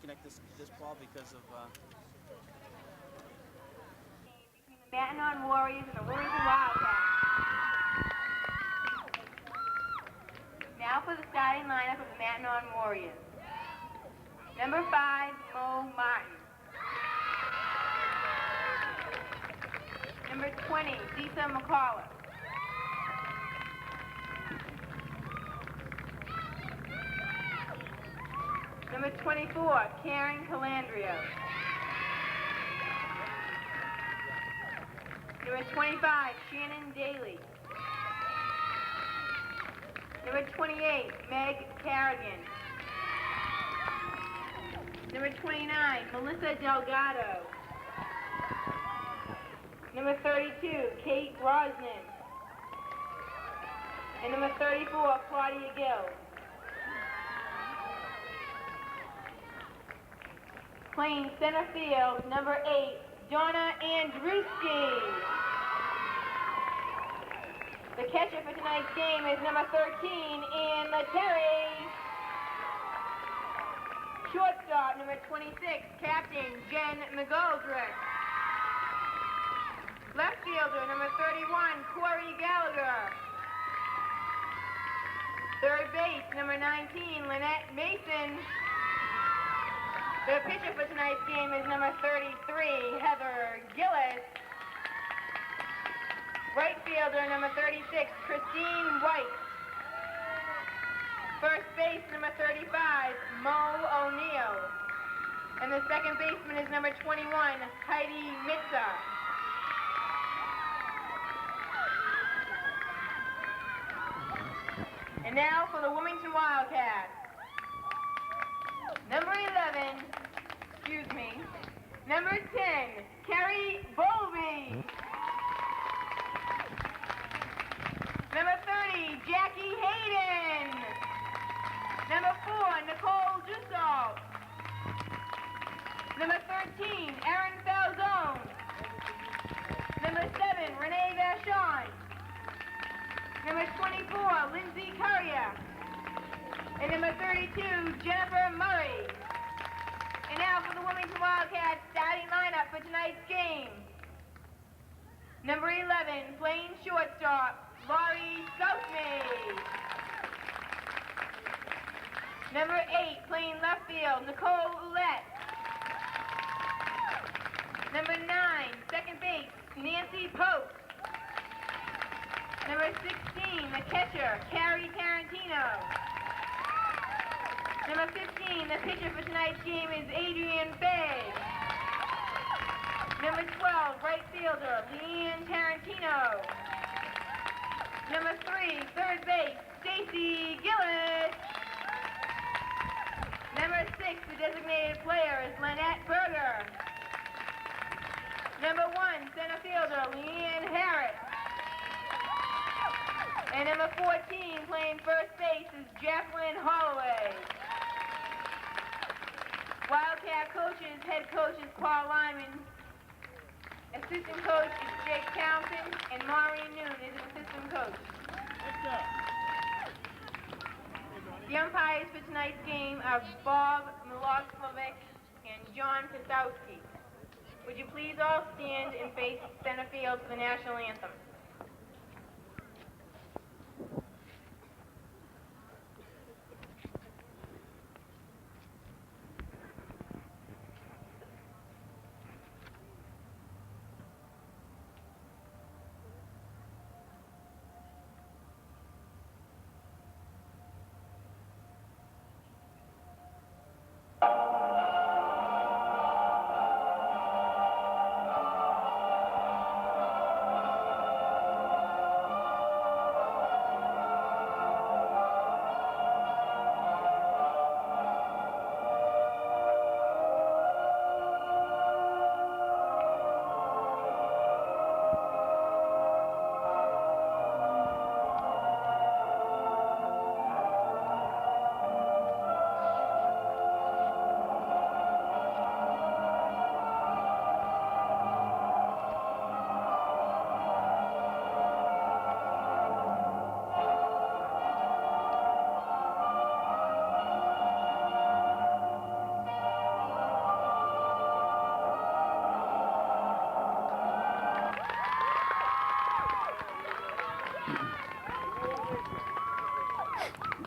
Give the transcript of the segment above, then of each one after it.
connect this ball because of. Between the Mackinac Warriors and the Wilmington Wildcats. Now for the starting lineup of the Mackinac Warriors. Number 5, Mo Martin. Number 20, Lisa McCullough. Number 24, Karen Calandrio. Number 25, Shannon Daly. Number 28, Meg Carrigan. Number 29, Melissa Delgado. Number 32, Kate Rosnan. And number 34, Claudia Gill. Playing center field, number 8, Donna Andruski. The catcher for tonight's game is number 13, Ann Leteri. Shortstop, number 26, Captain Jen McGoldrick. Left fielder, number 31, Corey Gallagher. Third base, number 19, Lynette Mason. The pitcher for tonight's game is number 33, Heather Gillis. Right fielder, number 36, Christine White. First base, number 35, Mo O'Neill. And the second baseman is number 21, Heidi Mitza. And now for the Wilmington Wildcats. Number 11, number 10, Carrie Bowlby. Number 30, Jackie Hayden. Number 4, Nicole Dussault. Number 13, Erin Falzone. Number 7, Renee Vachon. Number 24, Lindsay Currier. And number 32, Jennifer Murray. And now for the Wilmington Wildcats starting lineup for tonight's game. Number 11, playing shortstop, Laurie Southme. Number 8, playing left field, Nicole Ouellette. Number 9, second base, Nancy Pope. Number 16, the catcher, Carrie Tarantino. Number 15, the pitcher for tonight's game is Adrian Fay. Number 12, right fielder, Leanne Tarantino. Number 3, third base, Stacy Gillis. Number 6, the designated player is Lynette Berger. Number 1, center fielder, Leanne Harris. And number 14, playing first base, is Jacqueline Holloway. Wildcat coaches, head coach is Paul Lyman. Assistant coach is Jake Townsend, and Maureen Noon is an assistant coach. The umpires for tonight's game are Bob Miloslavik and John Pisowski. Would you please all stand and face center field for the national anthem?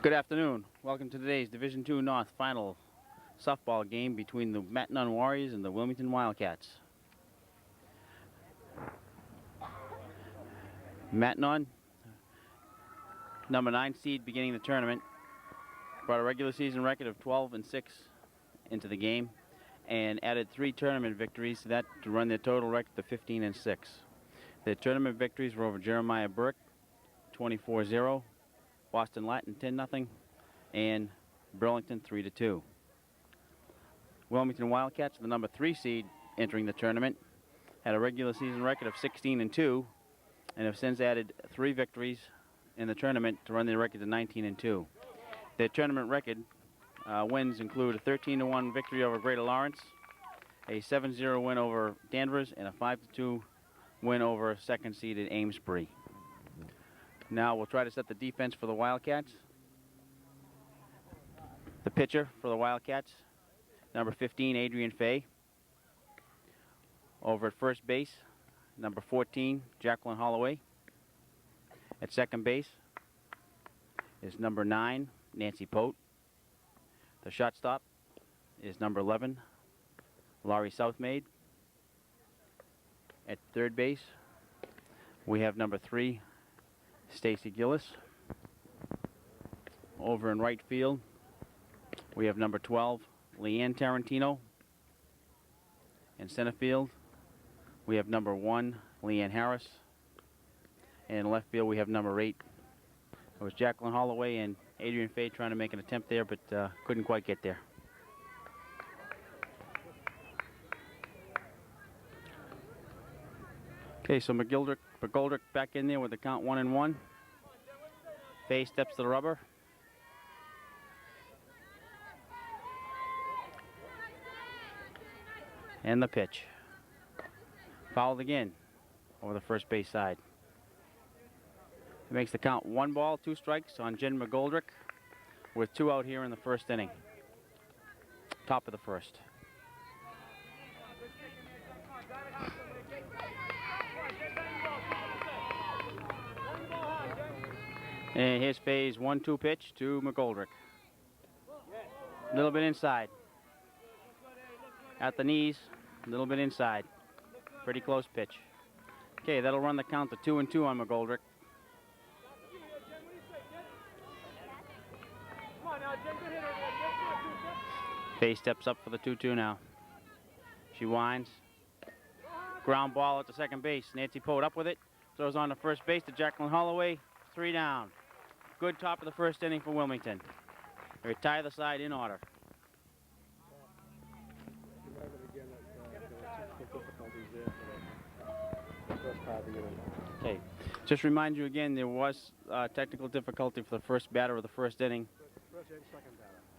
Good afternoon. Welcome to today's Division II North final softball game between the Matanon Warriors and the Wilmington Wildcats. Matanon, number 9 seed beginning the tournament, brought a regular season record of 12-6 into the game and added 3 tournament victories to that to run their total record to 15-6. Their tournament victories were over Jeremiah Burke, 24-0, Boston Latin 10-0, and Burlington 3-2. Wilmington Wildcats, the number 3 seed entering the tournament, had a regular season record of 16-2 and have since added 3 victories in the tournament to run their record to 19-2. Their tournament record wins include a 13-1 victory over Greater Lawrence, a 7-0 win over Danvers, and a 5-2 win over second-seeded Amesbury. Now we'll try to set the defense for the Wildcats. The pitcher for the Wildcats, number 15, Adrian Fay. Over at first base, number 14, Jacqueline Holloway. At second base is number 9, Nancy Pote. The shortstop is number 11, Laurie Southmaid. At third base, we have number 3, Stacy Gillis. Over in right field, we have number 12, Leanne Tarantino. In center field, we have number 1, Leanne Harris. And in left field, we have number 8. It was Jacqueline Holloway and Adrian Fay trying to make an attempt there, but couldn't quite get there. Okay, so McGoldrick back in there with the count 1-1. Fay steps to the rubber. And the pitch. Fouled again over the first base side. It makes the count 1 ball, 2 strikes on Jen McGoldrick with 2 out here in the first inning. Top of the first. And here's Fay's 1-2 pitch to McGoldrick. A little bit inside. At the knees, a little bit inside. Pretty close pitch. Okay, that'll run the count to 2-2 on McGoldrick. Fay steps up for the 2-2 now. She winds. Ground ball at the second base. Nancy Pote up with it. Throws on to first base to Jacqueline Holloway. 3 down. Good top of the first inning for Wilmington. They retire the side in order. Okay, just remind you again, there was technical difficulty for the first batter of the first inning.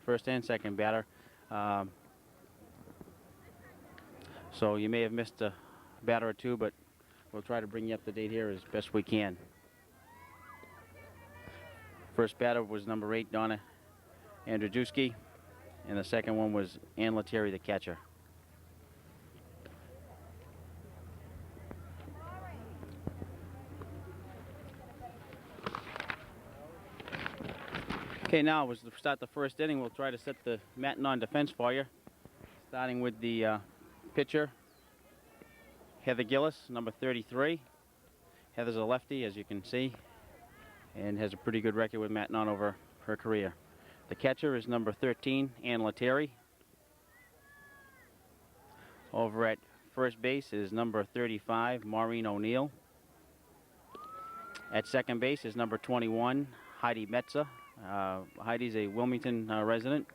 First and second batter. So you may have missed a batter or 2, but we'll try to bring you up to date here as best we can. First batter was number 8, Donna Andrzejewski, and the second one was Ann Lettieri, the catcher. Okay, now as we start the first inning, we'll try to set the Matanon defense for you. Starting with the pitcher, Heather Gillis, number 33. Heather's a lefty, as you can see, and has a pretty good record with Matanon over her career. The catcher is number 13, Ann Lettieri. Over at first base is number 35, Maureen O'Neill. At second base is number 21, Heidi Metza. Heidi's a Wilmington resident.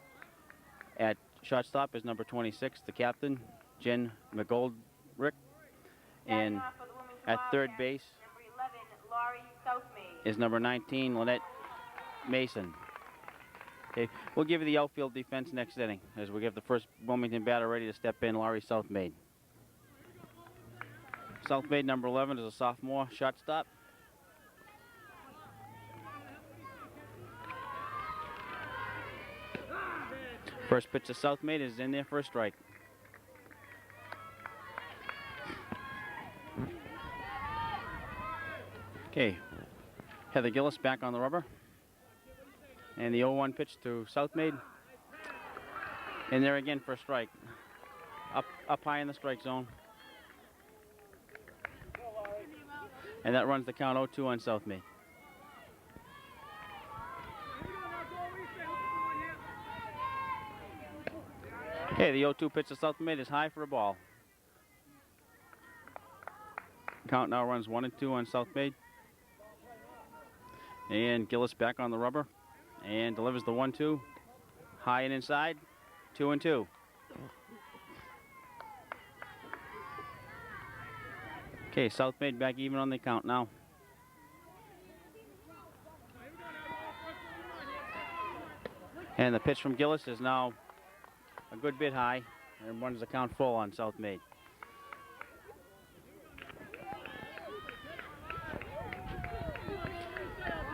At shortstop is number 26, the captain, Jen McGoldrick. And at third base is number 19, Lynette Mason. Okay, we'll give you the outfield defense next inning as we give the first Wilmington batter ready to step in, Laurie Southmaid. Southmaid, number 11, is a sophomore shortstop. First pitch to Southmaid is in there for a strike. Okay, Heather Gillis back on the rubber. And the 0-1 pitch to Southmaid. In there again for a strike. Up high in the strike zone. And that runs the count 0-2 on Southmead. Okay, the 0-2 pitch to Southmead is high for a ball. Count now runs 1-2 on Southmead. And Gillis back on the rubber and delivers the 1-2. High and inside, 2-2. Okay, Southmead back even on the count now. And the pitch from Gillis is now a good bit high and runs the count full on Southmead.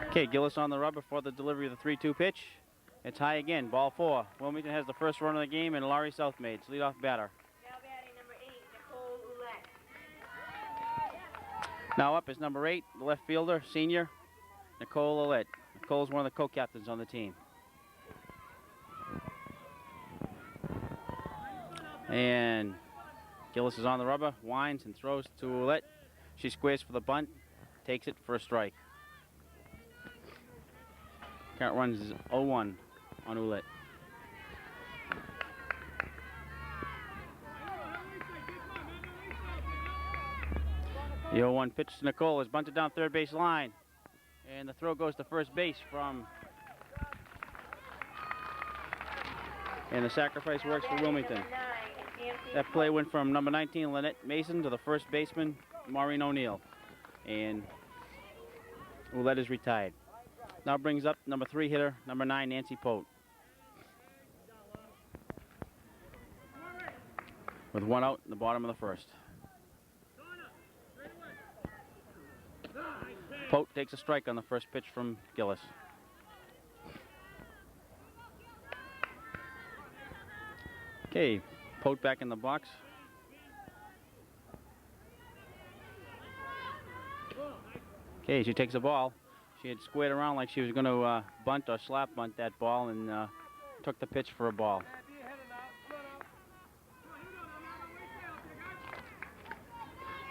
Okay, Gillis on the rubber for the delivery of the 3-2 pitch. It's high again, ball 4. Wilmington has the first run of the game, and Laurie Southmaid's leadoff batter. Now batting number 8, Nicole Ouellette. Now up is number 8, the left fielder, senior, Nicole Ouellette. Nicole's one of the co-captains on the team. And Gillis is on the rubber, winds and throws to Ouellette. She squares for the bunt, takes it for a strike. Count runs 0-1 on Ouellette. The 0-1 pitch to Nicole is bunted down third base line. And the throw goes to first base from... And the sacrifice works for Wilmington. That play went from number 19, Lynette Mason, to the first baseman, Maureen O'Neill. And Ouellette is retired. Now brings up number 3 hitter, number 9, Nancy Pote. With 1 out in the bottom of the first. Pote takes a strike on the first pitch from Gillis. Okay, Pote back in the box. Okay, she takes a ball. She had squared around like she was going to bunt or slap bunt that ball and took the pitch for a ball.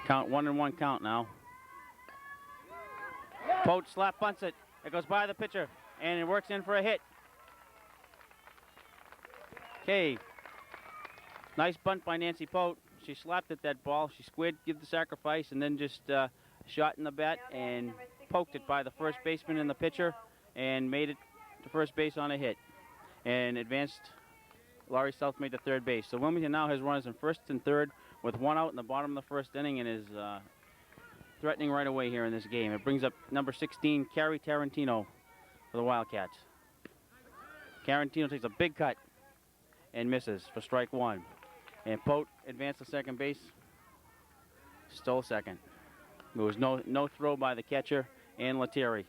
Count 1-1 count now. Pote slap bunts it. It goes by the pitcher and it works in for a hit. Okay. Nice bunt by Nancy Pote. She slapped at that ball. She squared, give the sacrifice, and then just shot in the bat and poked it by the first baseman and the pitcher and made it to first base on a hit and advanced Laurie Southmaid to third base. So Wilmington now has runners in first and third with 1 out in the bottom of the first inning and is threatening right away here in this game. It brings up number 16, Carrie Tarantino for the Wildcats. Tarantino takes a big cut and misses for strike 1. And Pote advanced to second base, stole second. There was no throw by the catcher and Lettieri.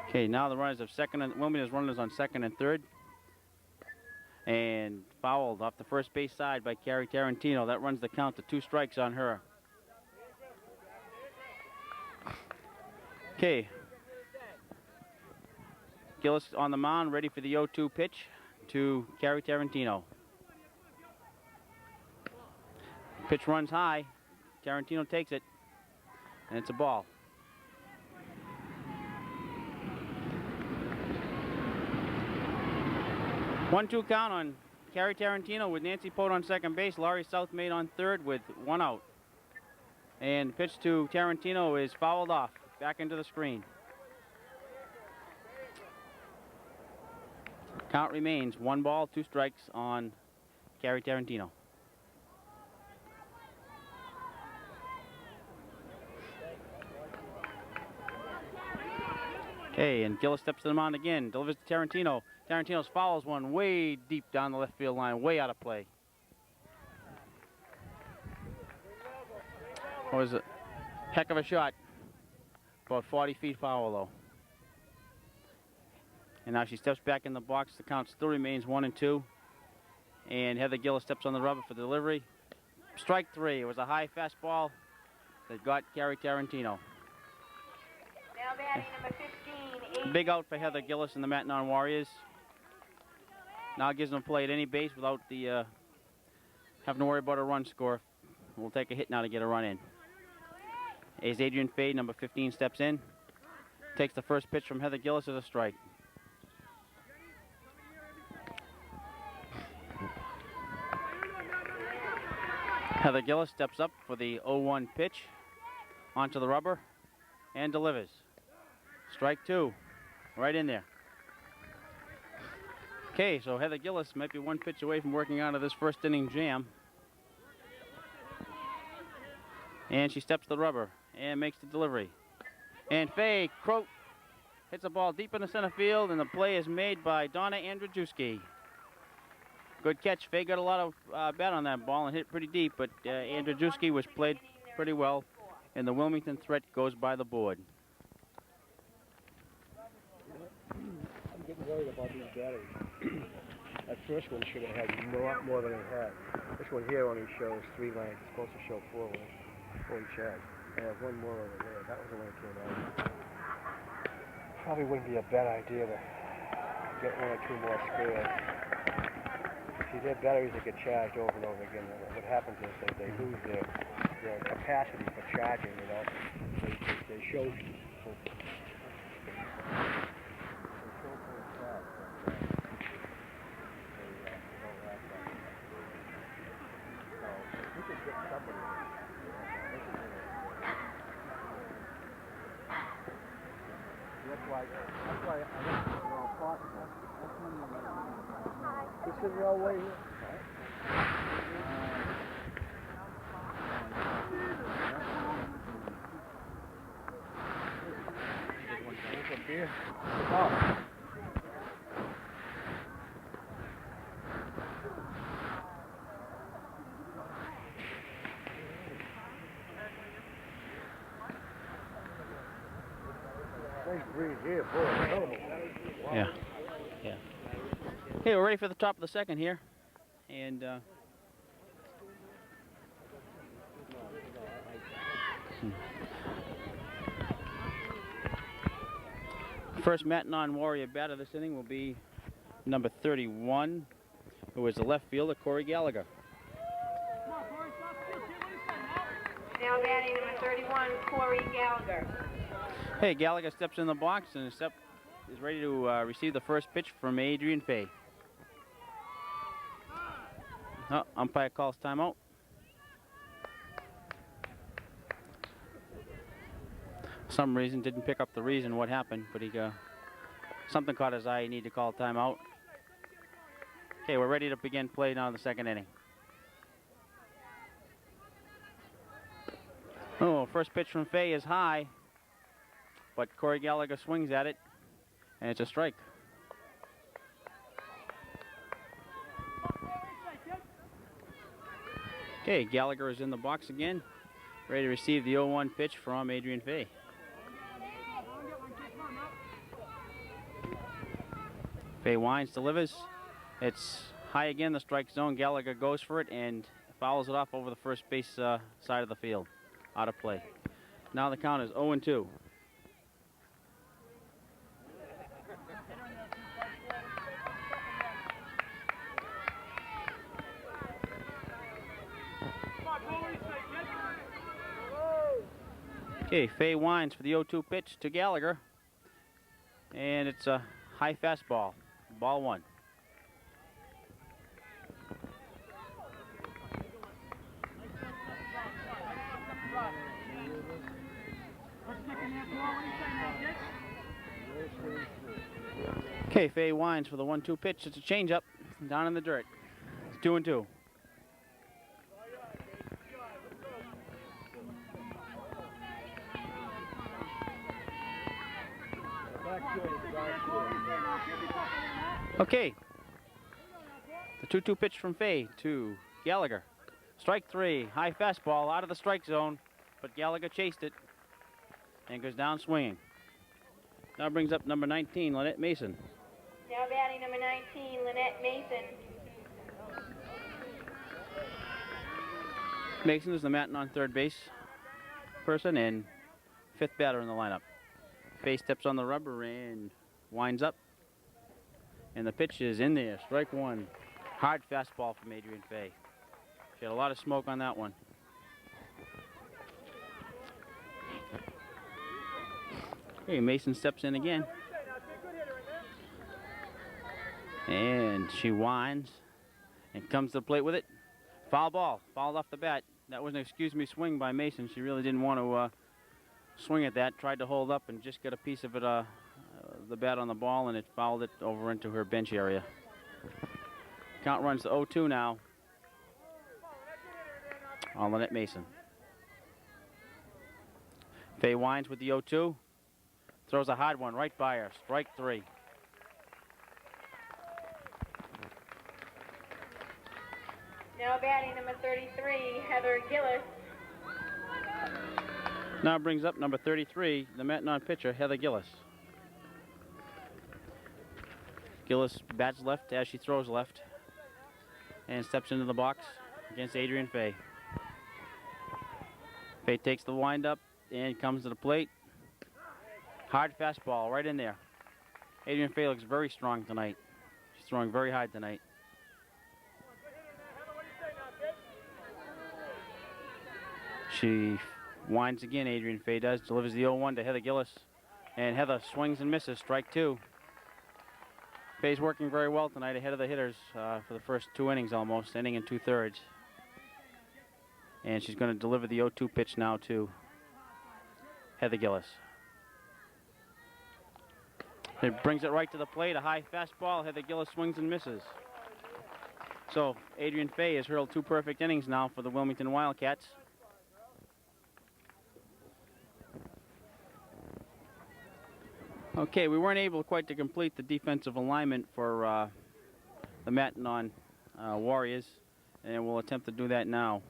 Okay, now the runners of second and Wilmington's runners on second and third. And fouled off the first base side by Carrie Tarantino. That runs the count to 2 strikes on her. Okay. Gillis on the mound, ready for the 0-2 pitch to Carrie Tarantino. Pitch runs high. Tarantino takes it, and it's a ball. One-two count on Carrie Tarantino with Nancy Pote on second base. Laurie Southmaid on third with 1 out. And pitch to Tarantino is fouled off, back into the screen. Count remains 1 ball, 2 strikes on Carrie Tarantino. Okay, and Gillis steps to the mound again, delivers to Tarantino. Tarantino fouls one way deep down the left field line, way out of play. What was it? Heck of a shot. About 40 feet foul, though. And now she steps back in the box. The count still remains 1-2. And Heather Gillis steps on the rubber for the delivery. Strike 3. It was a high fastball that got Carrie Tarantino. Now batting number 15, Big out for Heather Gillis and the Matanon Warriors. Now gives them a play at any base without the having to worry about a run score. We'll take a hit now to get a run in. As Adrian Fay, number 15, steps in. Takes the first pitch from Heather Gillis as a strike. Heather Gillis steps up for the 0-1 pitch onto the rubber and delivers. Strike two, right in there. Okay, so Heather Gillis might be one pitch away from working out of this first inning jam. And she steps the rubber and makes the delivery. And Faye Croat hits a ball deep in the center field, and the play is made by Donna Andrzejewski. Good catch. Faye got a lot of bat on that ball and hit it pretty deep, but Andrzejewski was played pretty well, and the Wilmington threat goes by the board. I'm getting worried about these batteries. That first one should have had more than it had. This one here only shows 3 lines. It's supposed to show 4 lines. Holy Chad. I have one more over there. That was the one that came out. Probably wouldn't be a bad idea to get 1 or 2 more spares. See, their batteries that get charged over and over again. What happens is they lose their capacity for charging, you know. They show That's why I think it's all possible. This is all way here. Here's a beer. Oh. Nice breeze here, boy. Wow. Yeah. Okay, we're ready for the top of the second here. And first Matanon Warrior batter this inning will be number 31, who is the left fielder, Corey Gallagher. now batting number 31, Corey Gallagher. Hey, Gallagher steps in the box and is ready to receive the first pitch from Adrian Fay. Oh, umpire calls timeout. For some reason, didn't pick up the reason what happened, but something caught his eye. He needed to call timeout. Okay, we're ready to begin play now in the second inning. Oh, first pitch from Fay is high, but Corey Gallagher swings at it, and it's a strike. Okay, Gallagher is in the box again, ready to receive the 0-1 pitch from Adrian Fay. Fay winds, delivers. It's high again, the strike zone. Gallagher goes for it and fouls it off over the first base side of the field. Out of play. Now the count is 0-2. Okay, Fay winds for the 0-2 pitch to Gallagher. And it's a high fastball. Ball one. Okay, Fay winds for the 1-2 pitch. It's a changeup down in the dirt. It's 2-2. Okay, the 2-2 pitch from Fay to Gallagher. Strike three, high fastball out of the strike zone, but Gallagher chased it and goes down swinging. Now brings up number 19, Lynette Mason. Now batting number 19, Lynette Mason. Mason is the Matanon third base person and fifth batter in the lineup. Faye steps on the rubber and winds up. And the pitch is in there, strike one. Hard fastball from Adrian Faye. She had a lot of smoke on that one. Okay, Mason steps in again. And she winds and comes to the plate with it. Foul ball, fouled off the bat. That was an excuse me swing by Mason. She really didn't want to swing at that. Tried to hold up and just get a piece of it, the bat on the ball, and it fouled it over into her bench area. Count runs to 0-2 now. On Lynette Mason. Faye winds with the 0-2. Throws a hard one right by her. Strike three. Now batting number 33, Heather Gillis. Now brings up number 33, the Matanon pitcher, Heather Gillis. Gillis bats left as she throws left and steps into the box against Adrian Faye. Faye takes the windup and comes to the plate. Hard fastball right in there. Adrian Faye looks very strong tonight. She's throwing very hard tonight. She winds again, Adrian Faye does. Delivers the 0-1 to Heather Gillis. And Heather swings and misses, strike two. Faye's working very well tonight, ahead of the hitters for the first two innings almost, inning and 2/3. And she's going to deliver the 0-2 pitch now to Heather Gillis. It brings it right to the plate, a high fastball. Heather Gillis swings and misses. So Adrian Faye has hurled two perfect innings now for the Wilmington Wildcats. Okay, we weren't able quite to complete the defensive alignment for the Matanon Warriors, and we'll attempt to do that now.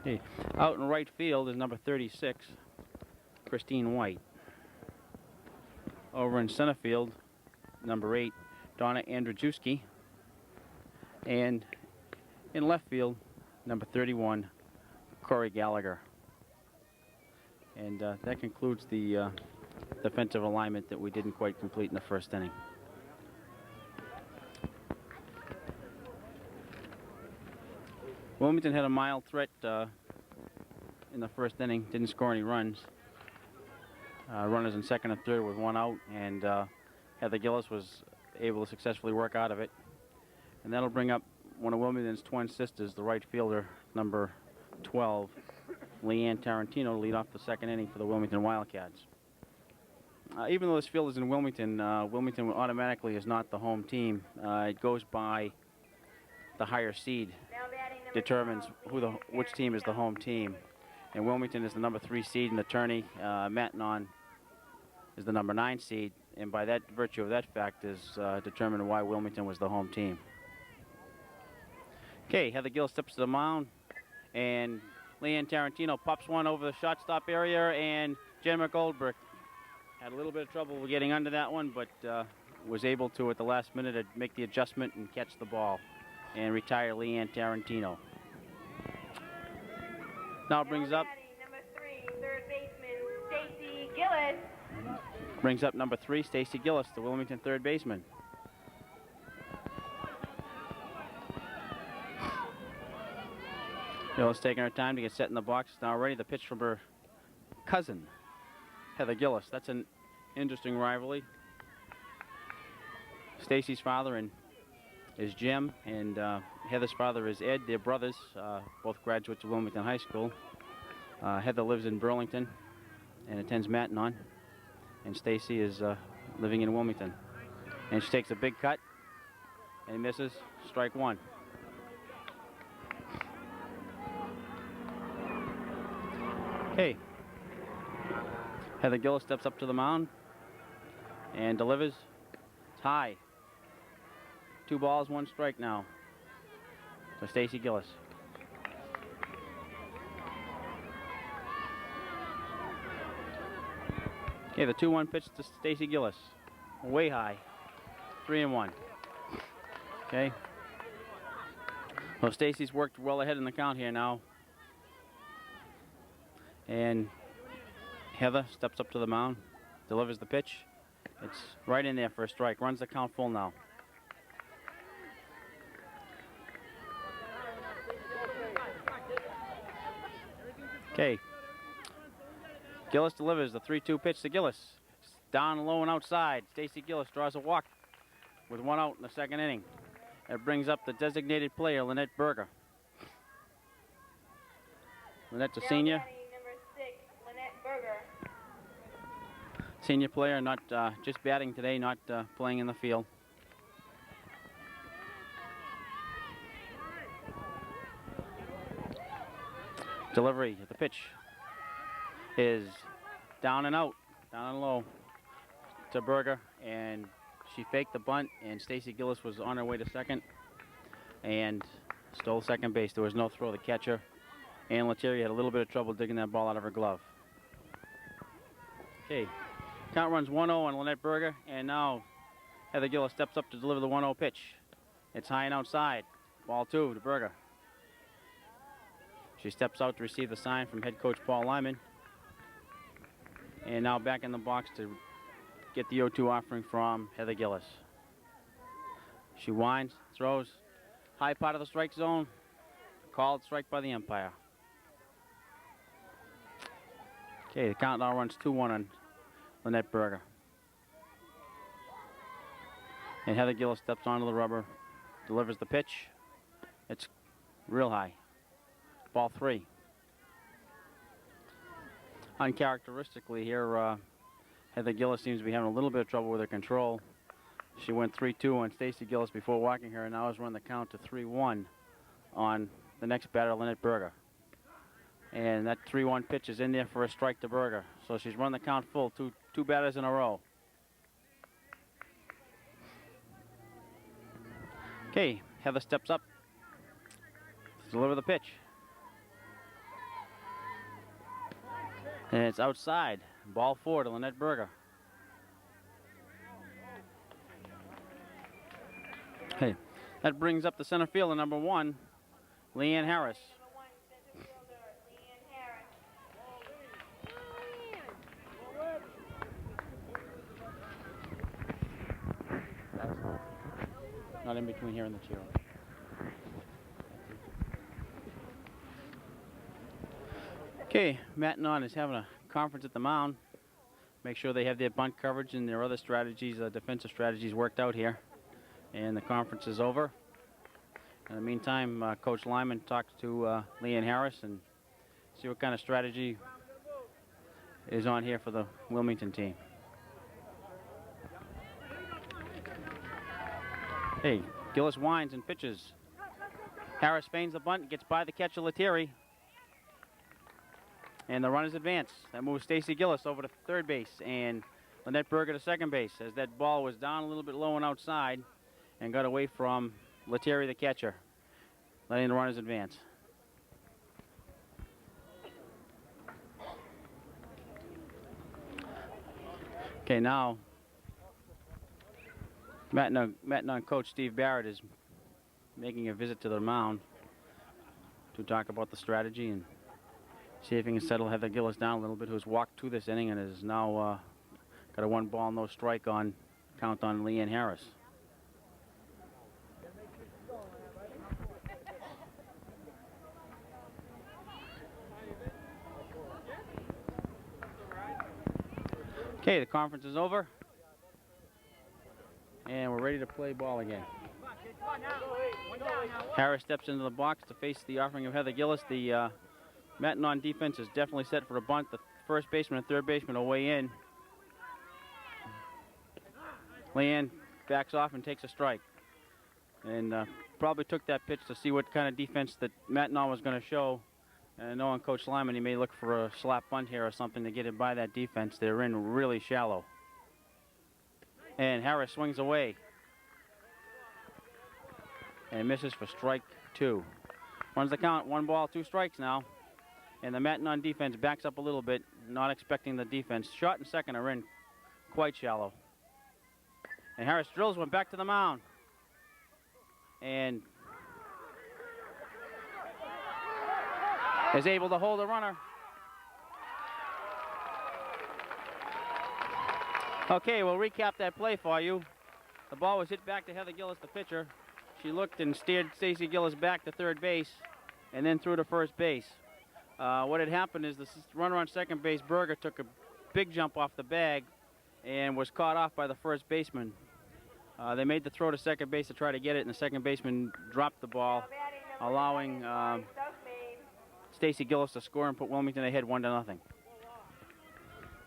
Okay. Out in right field is number 36, Christine White. Over in center field, number 8, Donna Andrzejewski. And in left field, number 31, Corey Gallagher. And that concludes the defensive alignment that we didn't quite complete in the first inning. Wilmington had a mild threat in the first inning, didn't score any runs. Runners in second and third with one out, and Heather Gillis was able to successfully work out of it. And that'll bring up one of Wilmington's twin sisters, the right fielder, number 12, Leanne Tarantino, to lead off the second inning for the Wilmington Wildcats. Even though this field is in Wilmington, Wilmington automatically is not the home team. It goes by the higher seed determines which team is the home team. And Wilmington is the number 3 seed in the tourney. Matanon is the number 9 seed. And by that virtue of that fact is determined why Wilmington was the home team. Okay, Heather Gill steps to the mound, and Leanne Tarantino pops one over the shortstop area, and Jen McGoldberg had a little bit of trouble getting under that one, but was able to, at the last minute, to make the adjustment and catch the ball and retire Leanne Tarantino. Now brings up number 3, third baseman, Stacy Gillis. Brings up number 3, Stacy Gillis, the Wilmington third baseman. Gillis taking her time to get set in the box. Now ready the pitch from her cousin, Heather Gillis. That's an interesting rivalry. Stacy's father is Jim, and Heather's father is Ed. They're brothers, both graduates of Wilmington High School. Heather lives in Burlington and attends Matanon, and Stacy is living in Wilmington. And she takes a big cut and misses, strike one. Okay. Heather Gillis steps up to the mound and delivers. It's high. 2 balls, 1 strike now for Stacy Gillis. Okay, the 2-1 pitch to Stacy Gillis. Way high. 3-1. Okay. Well, Stacy's worked well ahead in the count here now. And Heather steps up to the mound, delivers the pitch. It's right in there for a strike. Runs the count full now. Okay. Gillis delivers the 3-2 pitch to Gillis. Down low and outside. Stacy Gillis draws a walk with 1 out in the 2nd inning. That brings up the designated player, Lynette Berger. Lynette's a senior. Number 6, Lynette Berger. Senior player, not just batting today, not playing in the field. Delivery at the pitch is down and out, down and low to Berger, and she faked the bunt, and Stacy Gillis was on her way to second and stole second base. There was no throw. The catcher, Ann Lettieri, had a little bit of trouble digging that ball out of her glove. Okay, count runs 1-0 on Lynette Berger, and now Heather Gillis steps up to deliver the 1-0 pitch. It's high and outside. Ball 2 to Berger. She steps out to receive the sign from head coach Paul Lyman. And now back in the box to get the 0-2 offering from Heather Gillis. She winds, throws, high part of the strike zone. Called strike by the umpire. Okay, the count now runs 2-1 on Lynette Berger. And Heather Gillis steps onto the rubber, delivers the pitch. It's real high. Ball 3. Uncharacteristically here, Heather Gillis seems to be having a little bit of trouble with her control. She went 3-2 on Stacy Gillis before walking her, and now has run the count to 3-1 on the next batter, Lynette Berger. And that 3-1 pitch is in there for a strike to Berger. So she's run the count full, two batters in a row. Okay, Heather steps up to deliver the pitch. And it's outside. Ball 4 to Lynette Berger. Okay, that brings up the center fielder, number 1, Leanne Harris. Number 1, center fielder, Leanne Harris. Not in between here and the chair. Okay, Matt Non is having a conference at the mound. Make sure they have their bunt coverage and their other strategies, defensive strategies worked out here. And the conference is over. In the meantime, Coach Lyman talks to Leanne Harris and see what kind of strategy is on here for the Wilmington team. Hey, Gillis winds and pitches. Harris feigns the bunt, gets by the catcher Lettieri. And the runners advance. That moves Stacy Gillis over to third base and Lynette Berger to second base as that ball was down a little bit low and outside and got away from Lettieri, the catcher, letting the runners advance. Okay, now Matt Non coach Steve Barrett is making a visit to the mound to talk about the strategy and see if he can settle Heather Gillis down a little bit, who's walked to this inning and is now got a 1-ball, no strike on count on Leanne Harris. Okay, the conference is over. And we're ready to play ball again. Harris steps into the box to face the offering of Heather Gillis. The Matt Non defense is definitely set for a bunt. The first baseman and third baseman will weigh in. Leanne backs off and takes a strike. And probably took that pitch to see what kind of defense that Matt Non was going to show. And knowing Coach Lyman, he may look for a slap bunt here or something to get it by that defense. They're in really shallow. And Harris swings away. And misses for strike 2. Runs the count, 1 ball, 2 strikes now. And the Matt Non defense backs up a little bit, not expecting the defense. Short and second are in quite shallow. And Harris drills one back to the mound. And is able to hold a runner. Okay, we'll recap that play for you. The ball was hit back to Heather Gillis, the pitcher. She looked and steered Stacy Gillis back to third base and then through to first base. What had happened is the runner on second base, Berger, took a big jump off the bag and was caught off by the first baseman. They made the throw to second base to try to get it, and the second baseman dropped the ball, allowing Stacy Gillis to score and put Wilmington ahead 1-0.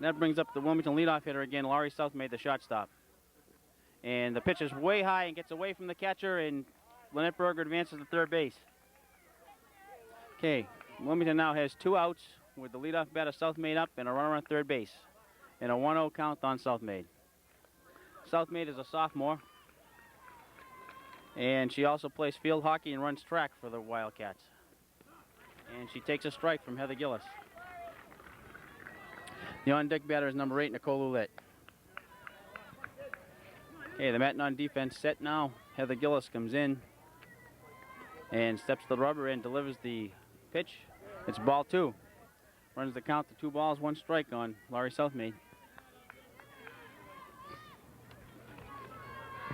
That brings up the Wilmington leadoff hitter again. Laurie South made the shot stop. And the pitch is way high and gets away from the catcher, and Lynette Berger advances to third base. Okay, Wilmington now has 2 outs with the leadoff batter Southmaid up and a runner on third base. And a 1-0 count on Southmaid. Southmaid is a sophomore. And she also plays field hockey and runs track for the Wildcats. And she takes a strike from Heather Gillis. The on-deck batter is number 8, Nicole Ouellette. Okay, the Matignon defense set now. Heather Gillis comes in and steps to the rubber and delivers the pitch. It's ball 2. Runs the count to 2 balls, 1 strike on Laurie Southmaid.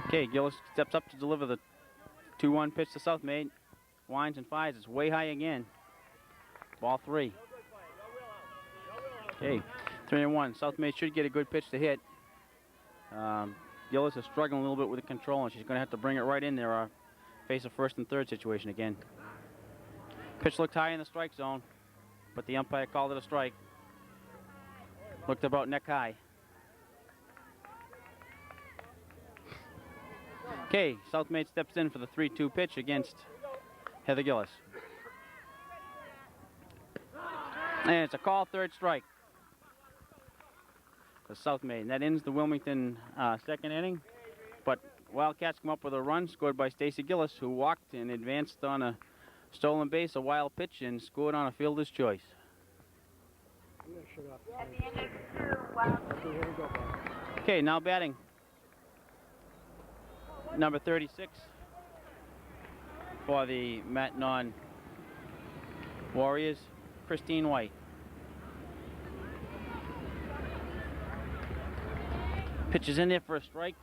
Okay, Gillis steps up to deliver the 2-1 pitch to Southmaid. Winds and fires. It's way high again. Ball 3. Okay, 3-1. Southmaid should get a good pitch to hit. Gillis is struggling a little bit with the control, and she's going to have to bring it right in there or face a first and third situation again. Pitch looked high in the strike zone, but the umpire called it a strike. Looked about neck high. Okay, Southmaid steps in for the 3-2 pitch against Heather Gillis. And it's a call, third strike for Southmaid. And that ends the Wilmington second inning. But Wildcats come up with a run scored by Stacy Gillis, who walked and advanced on a stolen base, a wild pitch, and scored on a fielder's choice. At the end of 2, Okay, now batting. Number 36 for the Matignon Warriors, Christine White. Pitch is in there for a strike.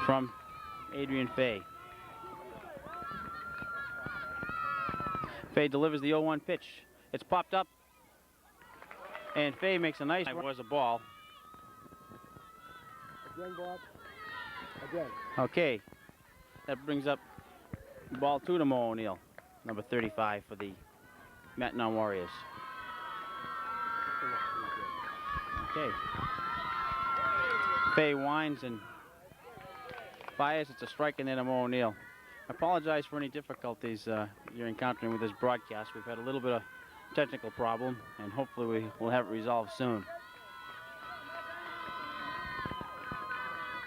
From Adrian Fay. Fay delivers the 0-1 pitch. It's popped up. And Fay makes a nice run. It was a ball. Again, Bob. Again. Okay. That brings up ball 2 to Mo O'Neill, number 35 for the Matignon Warriors. Okay. Fay winds and fires. It's a strike in there to Mo O'Neill. I apologize for any difficulties you're encountering with this broadcast. We've had a little bit of technical problem, and hopefully we will have it resolved soon.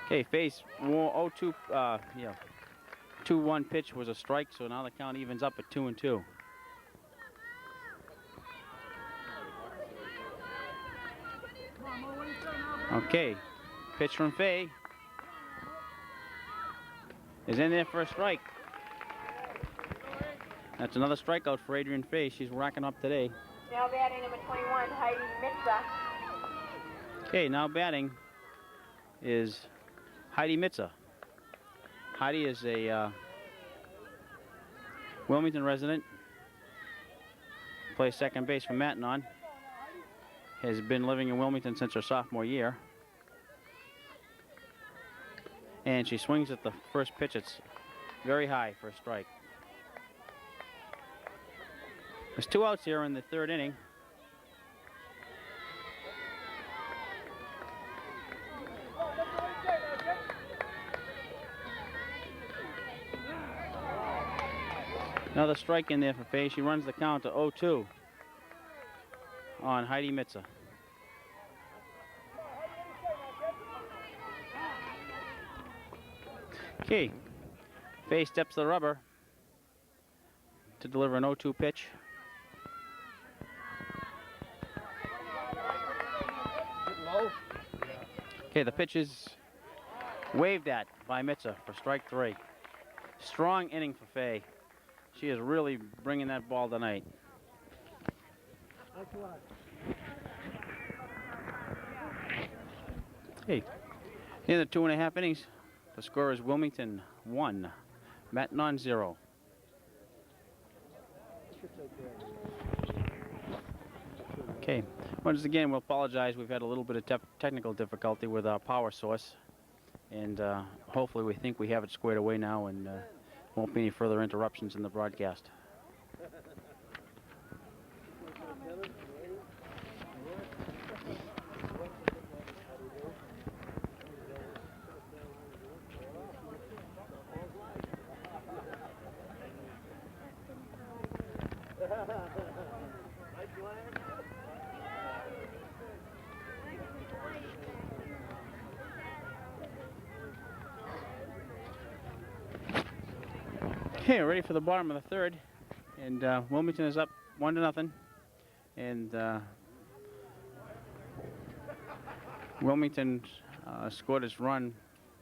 Okay, Fay's 2-1 pitch was a strike, so now the count evens up at 2-2. Okay, pitch from Fay is in there for a strike. That's another strikeout for Adrian Fay. She's racking up today. now batting number 21, Heidi Mitza. Okay, now batting is Heidi Mitza. Heidi is a Wilmington resident. Plays second base for Matignon. Has been living in Wilmington since her sophomore year. And she swings at the first pitch. It's very high for a strike. There's 2 outs here in the third inning. Another strike in there for Fay. She runs the count to 0-2 on Heidi Mitza. Okay, Fay steps the rubber to deliver an 0-2 pitch. Okay, the pitch is waved at by Mitza for strike 3. Strong inning for Faye. She is really bringing that ball tonight. Hey, in the 2.5 innings, the score is Wilmington 1, Mattnon 0. Okay, once again, we'll apologize. We've had a little bit of technical difficulty with our power source, and hopefully we think we have it squared away now, and won't be any further interruptions in the broadcast. Okay, ready for the bottom of the third, and Wilmington is up 1-0, and Wilmington scored its run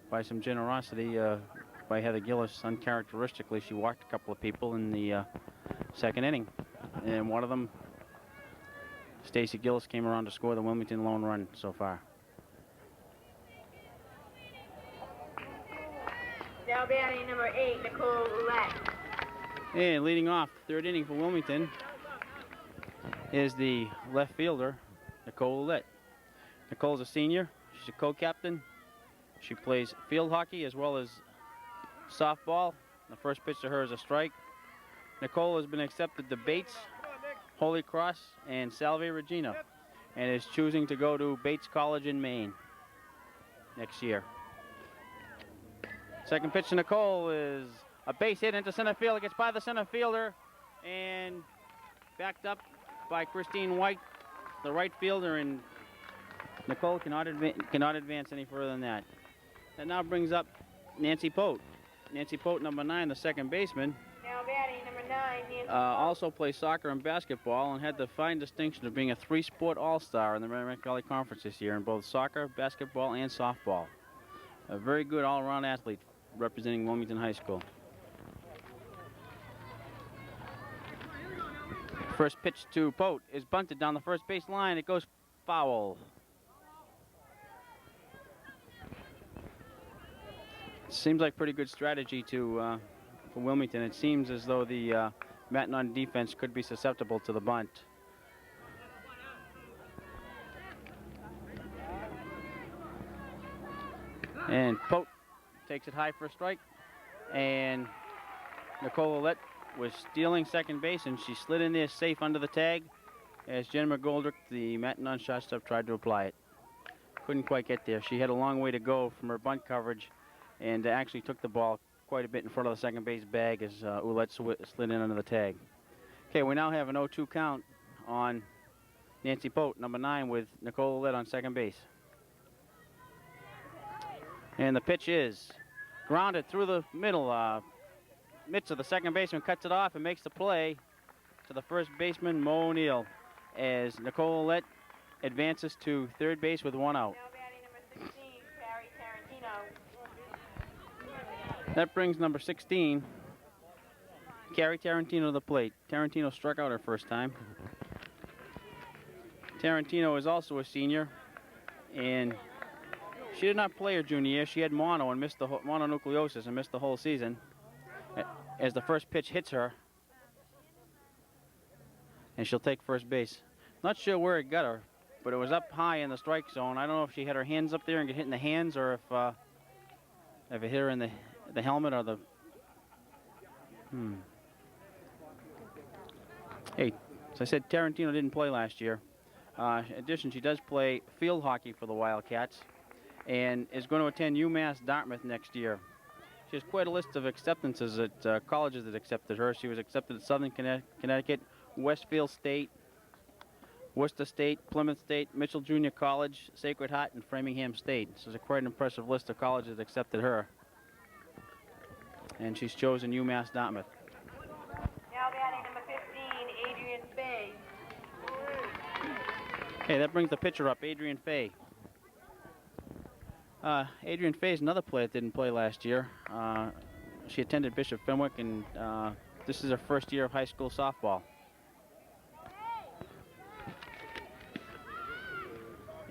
by some generosity by Heather Gillis. Uncharacteristically, she walked a couple of people in the second inning, and one of them, Stacy Gillis, came around to score the Wilmington lone run so far. Now batting number 8, Nicole Ouellette. And leading off the third inning for Wilmington is the left fielder, Nicole Ouellette. Nicole's a senior. She's a co-captain. She plays field hockey as well as softball. The first pitch to her is a strike. Nicole has been accepted to Bates, Holy Cross, and Salve Regina, and is choosing to go to Bates College in Maine next year. Second pitch to Nicole is a base hit into center field. It gets by the center fielder and backed up by Christine White, the right fielder, and Nicole cannot advance any further than that. That now brings up Nancy Pote. Nancy Pote, number 9, the second baseman. Now batting number 9, Nancy also plays soccer and basketball and had the fine distinction of being a 3-sport all-star in the Merrimack Valley Conference this year in both soccer, basketball, and softball. A very good all-around athlete representing Wilmington High School. First pitch to Pote is bunted down the first base line. It goes foul. Seems like pretty good strategy for Wilmington. It seems as though the Mattnon defense could be susceptible to the bunt. And Pote takes it high for a strike, and Nicole Ouellette was stealing second base, and she slid in there safe under the tag as Jen McGoldrick, the Mattnon shortstop, tried to apply it. Couldn't quite get there. She had a long way to go from her bunt coverage, and actually took the ball quite a bit in front of the second base bag as Ouellette slid in under the tag. Okay, we now have an 0-2 count on Nancy Pote, number 9, with Nicole Ouellette on second base. And the pitch is grounded through the middle. Mitchell, the second baseman, cuts it off and makes the play to the first baseman, Mo O'Neill, as Nicole Ouellette advances to third base with 1 out. Now batting number 16, Carrie Tarantino. That brings number 16, Carrie Tarantino, to the plate. Tarantino struck out her first time. Tarantino is also a senior, and she did not play her junior year. She had mono and missed the mononucleosis and missed the whole season. As the first pitch hits her, and she'll take first base. Not sure where it got her, but it was up high in the strike zone. I don't know if she had her hands up there and get hit in the hands, or if it hit her in the helmet or the. Hey, as I said, Tarantino didn't play last year. In addition, she does play field hockey for the Wildcats, and is going to attend UMass Dartmouth next year. She has quite a list of acceptances at colleges that accepted her. She was accepted at Southern Connecticut, Westfield State, Worcester State, Plymouth State, Mitchell Junior College, Sacred Heart, and Framingham State. This is a quite an impressive list of colleges that accepted her. And she's chosen UMass Dartmouth. Now batting number 15, Adrian Fay. Okay, that brings the pitcher up, Adrian Fay. Adrian Fay is another player that didn't play last year. she attended Bishop Fenwick, and this is her first year of high school softball.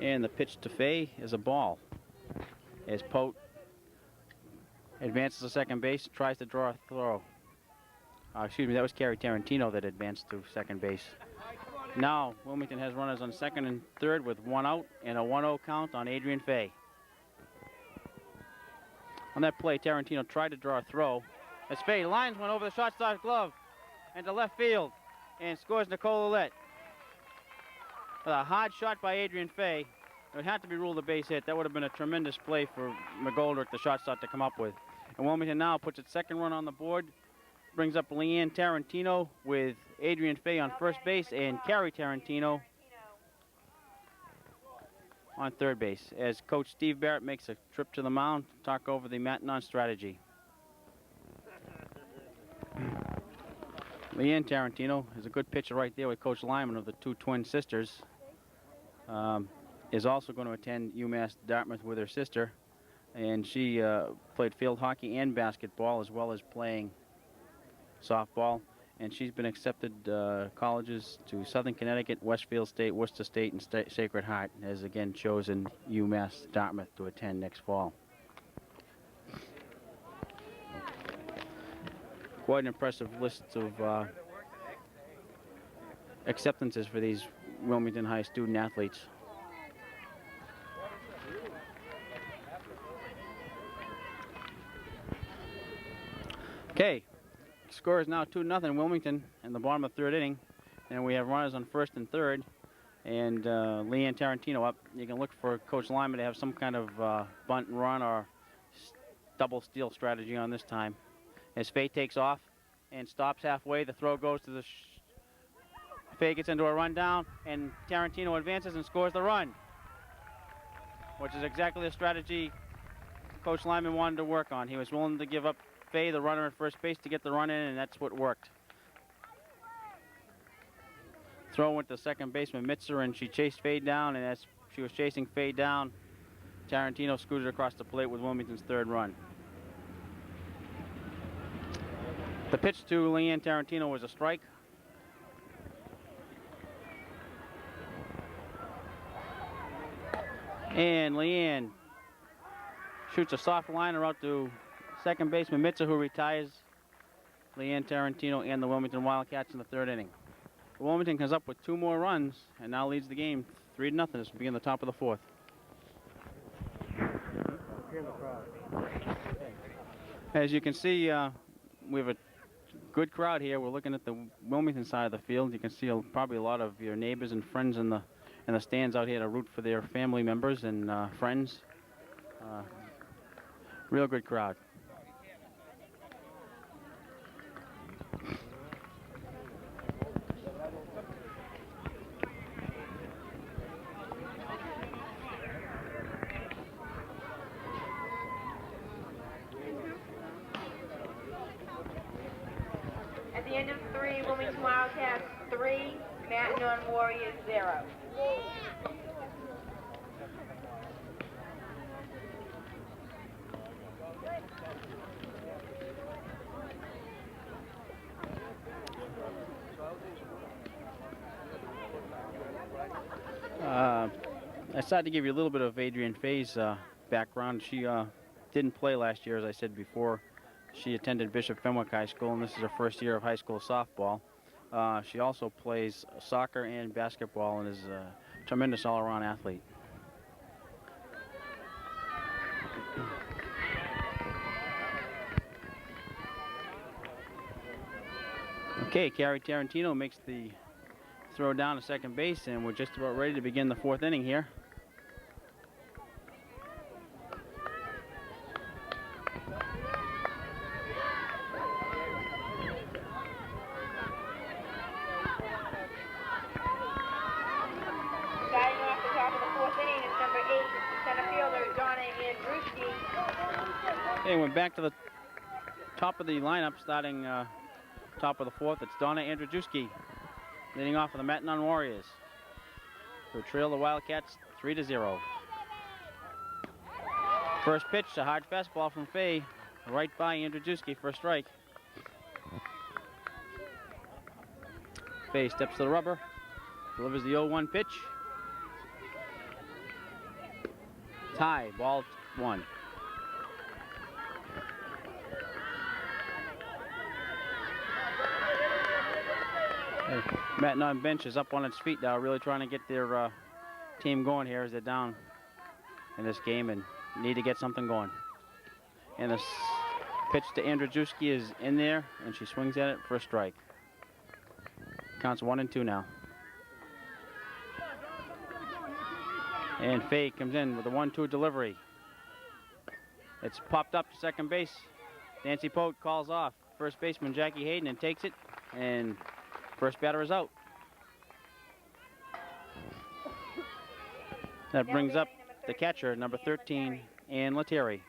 And the pitch to Faye is a ball. As Pote advances to second base, tries to draw a throw. Excuse me, that was Carrie Tarantino that advanced to second base. Now, Wilmington has runners on second and third with 1 out and a 1-0 count on Adrian Faye. On that play, Tarantino tried to draw a throw. As Faye lines one over the shortstop's glove and to left field and scores Nicole Ouellette. With a hard shot by Adrian Faye. It would have to be ruled a base hit. That would have been a tremendous play for McGoldrick, the shortstop, to come up with. And Wilmington now puts its second run on the board. Brings up Leanne Tarantino with Adrian Faye on first base and Carrie Tarantino on third base, as Coach Steve Barrett makes a trip to the mound to talk over the Maintenon strategy. Leanne Tarantino is a good pitcher right there with Coach Lyman of the two twin sisters. Is also going to attend UMass Dartmouth with her sister, and she played field hockey and basketball as well as playing softball, and she's been accepted colleges to Southern Connecticut, Westfield State, Worcester State, and Sacred Heart, and has again chosen UMass Dartmouth to attend next fall. Quite an impressive list of acceptances for these Wilmington High student athletes. Okay, score is now 2-0 Wilmington in the bottom of the third inning, and we have runners on first and third, and Leanne Tarantino up. You can look for Coach Lyman to have some kind of bunt and run or double steal strategy on this time. As Faye takes off and stops halfway, the throw goes to the Faye gets into a rundown, and Tarantino advances and scores the run, which is exactly the strategy Coach Lyman wanted to work on. He was willing to give up Faye, the runner at first base, to get the run in, and that's what worked. Throw went to second baseman Mitzer, and she chased Faye down, and as she was chasing Faye down, Tarantino scooted across the plate with Wilmington's third run. The pitch to Leanne Tarantino was a strike. And Leanne shoots a soft liner out to second baseman Mitzer, who retires Leanne Tarantino and the Wilmington Wildcats in the third inning. Wilmington comes up with 2 more runs and now leads the game 3-0 as we begin the top of the fourth. As you can see, we have a good crowd here. We're looking at the Wilmington side of the field. You can see probably a lot of your neighbors and friends in the stands out here to root for their family members and friends. Real good crowd. At the end of 3, Wilmington Wildcats 3, Maintenon Warriors 0. I started to give you a little bit of Adrian Faye's background. She didn't play last year, as I said before. She attended Bishop Fenwick High School, and this is her first year of high school softball. She also plays soccer and basketball and is a tremendous all-around athlete. Okay, Carrie Tarantino makes the throw down to second base, and we're just about ready to begin the fourth inning here. Batting off the top of the fourth inning is number 8, center fielder Donna Andruski. Okay, we're back to the top of the lineup, starting top of the fourth. It's Donna Andrzejewski leading off for the Maintenon Warriors, who trail the Wildcats 3-0. First pitch, a hard fastball from Faye. right by Andrzejewski for a strike. Fay steps to the rubber, delivers the 0-1 pitch. Tie, ball 1. Matt on bench is up on its feet now, really trying to get their team going here as they're down in this game and need to get something going. And this pitch to Andrzejewski is in there, and she swings at it for a strike. Counts 1-2 now. And Fay comes in with a 1-2 delivery. It's popped up to second base. Nancy Pote calls off first baseman Jackie Hayden and takes it, and first batter is out. That brings up the catcher, number 13, Ann Lettieri.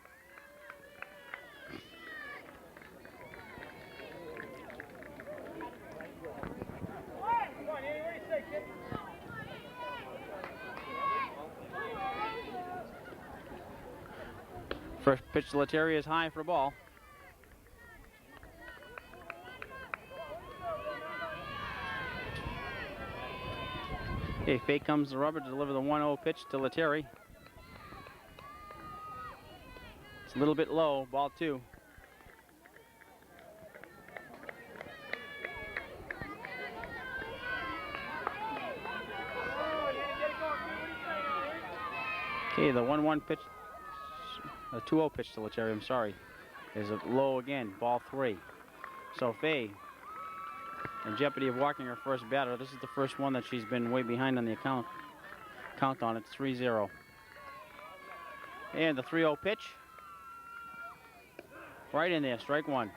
First pitch to Lettieri is high for a ball. Okay, Fay comes to the rubber to deliver the 1-0 pitch to Lettieri. It's a little bit low, ball 2. Okay, the 1-1 pitch, the 2-0 pitch to Lettieri, I'm sorry, is low again, ball 3. So Fay, in jeopardy of walking her first batter. This is the first one that she's been way behind on the count on. It's 3-0. And the 3-0 pitch. Right in there, strike 1.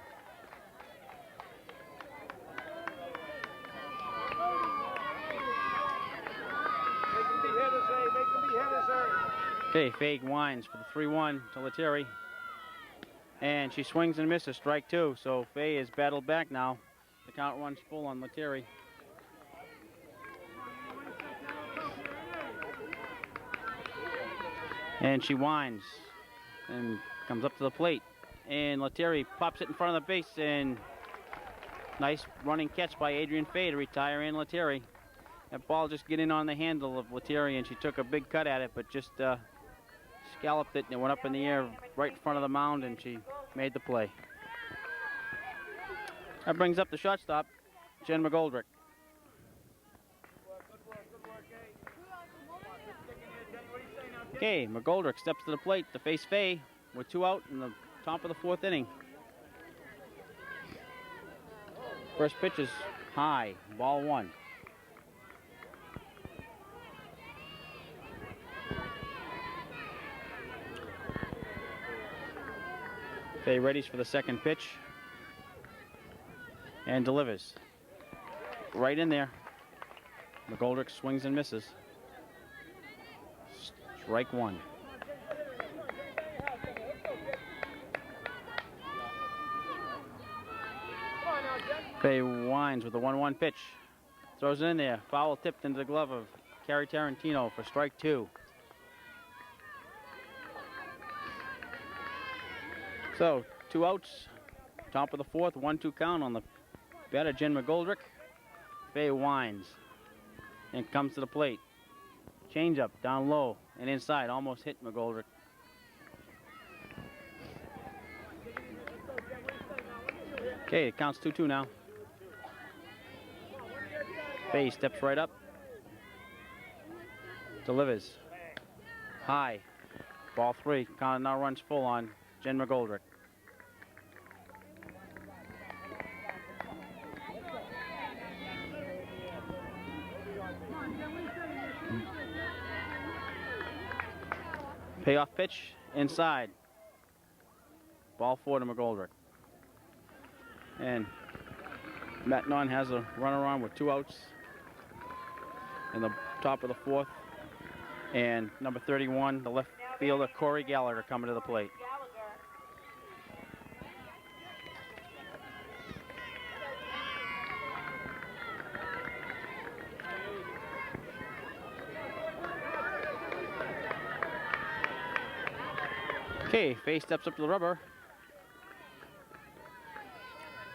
Okay, Fay winds for the 3-1 to Lettieri. And she swings and misses, strike 2. So Fay is battled back now. The count runs full on Lettieri. And she winds and comes up to the plate. And Lettieri pops it in front of the base, and nice running catch by Adrian Fay to retire Ann Lettieri. That ball just getting on the handle of Lettieri, and she took a big cut at it, but just scalloped it, and it went up in the air right in front of the mound, and she made the play. That brings up the shortstop, Jen McGoldrick. Okay, McGoldrick steps to the plate to face Fay with 2 out in the top of the 4th inning. First pitch is high, ball 1. Fay readies for the second pitch and delivers. Right in there. McGoldrick swings and misses. Strike 1. Fay winds with the 1-1 pitch. Throws it in there. Foul tipped into the glove of Carrie Tarantino for strike 2. So, 2 outs. Top of the 4th, 1-2 count on the batter, Jen McGoldrick. Fay winds and comes to the plate. Change up, down low and inside, almost hit McGoldrick. Okay, it counts 2-2 now. Fay steps right up. Delivers. High. Ball 3. Count now runs full on Jen McGoldrick. Payoff pitch inside. Ball 4 to McGoldrick. And Matt Nunn has a runner on with 2 outs in the top of the 4th. And number 31, the left fielder, Corey Gallagher, coming to the plate. Okay, Fay steps up to the rubber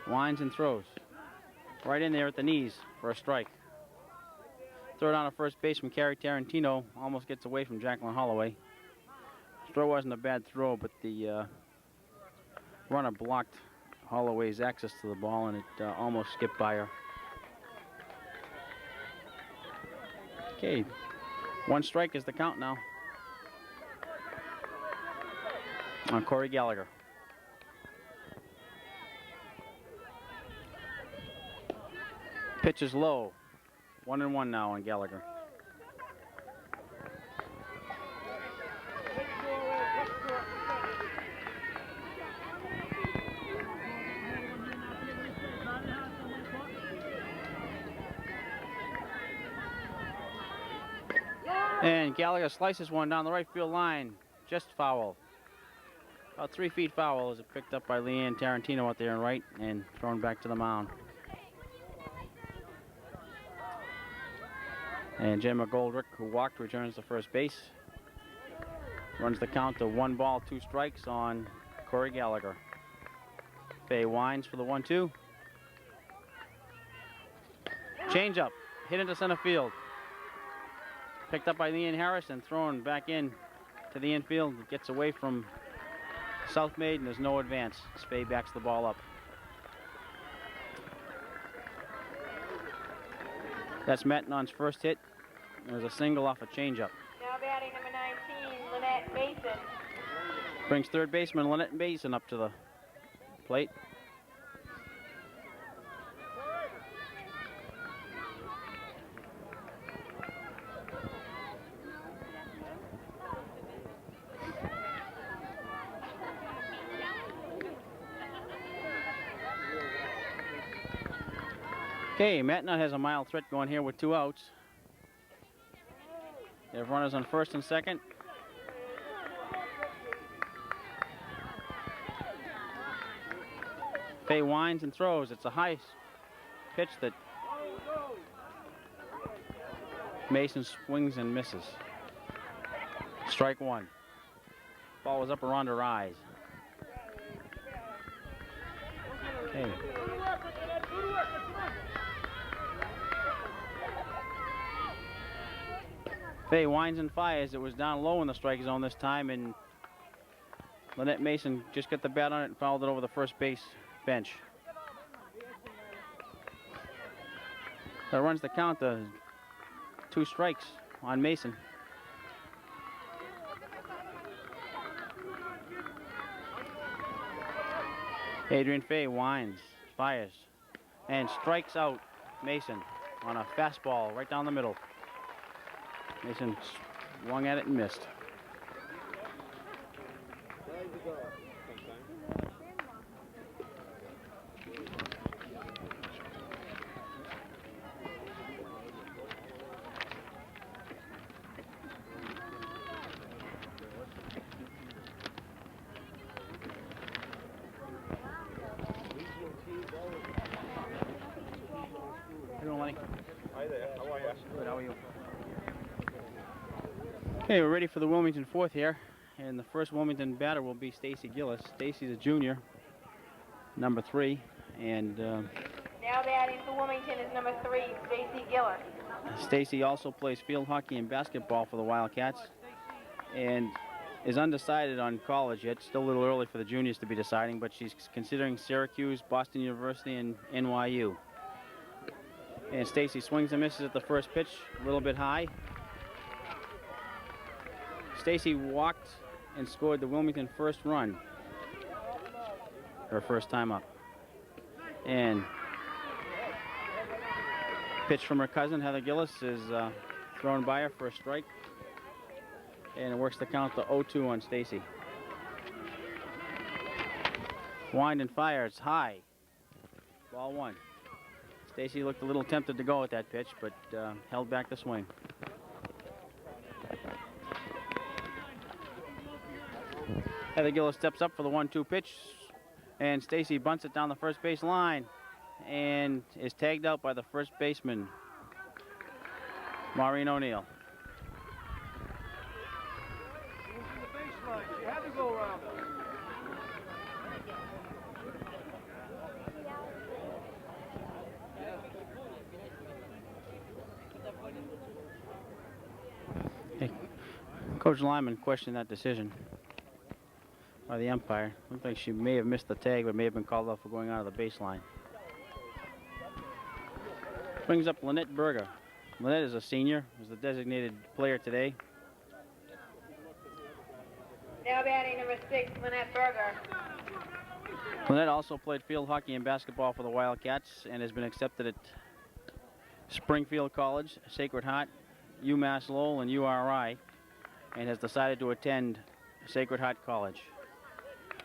Winds and throws. Right in there at the knees for a strike. Throw down to first baseman Carrie Tarantino. Almost gets away from Jacqueline Holloway. Throw wasn't a bad throw, but the runner blocked Holloway's access to the ball, and it almost skipped by her. Okay, 1 strike is the count now on Corey Gallagher. Pitch is low. 1-1 now on Gallagher. And Gallagher slices one down the right field line. Just foul. About 3 feet foul as it picked up by Leanne Tarantino out there in right and thrown back to the mound. And Jen McGoldrick, who walked, returns to first base. Runs the count to 1 ball, 2 strikes on Corey Gallagher. Faye winds for the 1-2. Change up, hit into center field. Picked up by Leanne Harris and thrown back in to the infield. It gets away from Southmaid and there's no advance. Spay backs the ball up. That's Mettenon's first hit. There's a single off a changeup. Now batting number 19, Lynette Mason. Brings third baseman Lynette Mason up to the plate. Okay, Metna has a mild threat going here with 2 outs. They have runners on first and second. Faye winds and throws. It's a high pitch that Mason swings and misses. Strike 1. Ball was up around her eyes. Okay. Faye winds and fires. It was down low in the strike zone this time, and Lynette Mason just got the bat on it and fouled it over the first base bench. That runs the count to 2 strikes on Mason. Adrian Faye winds, fires, and strikes out Mason on a fastball right down the middle. Mason swung at it and missed. How you doing, Lenny? Hi there. How are you? Good. How are you? Okay, we're ready for the Wilmington 4th here, and the first Wilmington batter will be Stacy Gillis. Stacy's a junior, number 3, and Now batting for Wilmington is number 3, Stacy Gillis. Stacy also plays field hockey and basketball for the Wildcats, and is undecided on college yet. Still a little early for the juniors to be deciding, but she's considering Syracuse, Boston University, and NYU. And Stacy swings and misses at the first pitch, a little bit high. Stacy walked and scored the Wilmington first run, her first time up. And pitch from her cousin, Heather Gillis, is thrown by her for a strike. And it works the count to 0-2 on Stacy. Wind and fires high. Ball 1. Stacy looked a little tempted to go at that pitch, but held back the swing. Heather Gillis steps up for the 1-2 pitch, and Stacy bunts it down the first base line and is tagged out by the first baseman, Maureen O'Neill. She had to go around. Coach Lyman questioned that decision by the umpire. Looked like she may have missed the tag, but may have been called off for going out of the baseline. Brings up Lynette Berger. Lynette is a senior, was the designated player today. Now batting number 6, Lynette Berger. Lynette also played field hockey and basketball for the Wildcats and has been accepted at Springfield College, Sacred Heart, UMass Lowell, and URI, and has decided to attend Sacred Heart College.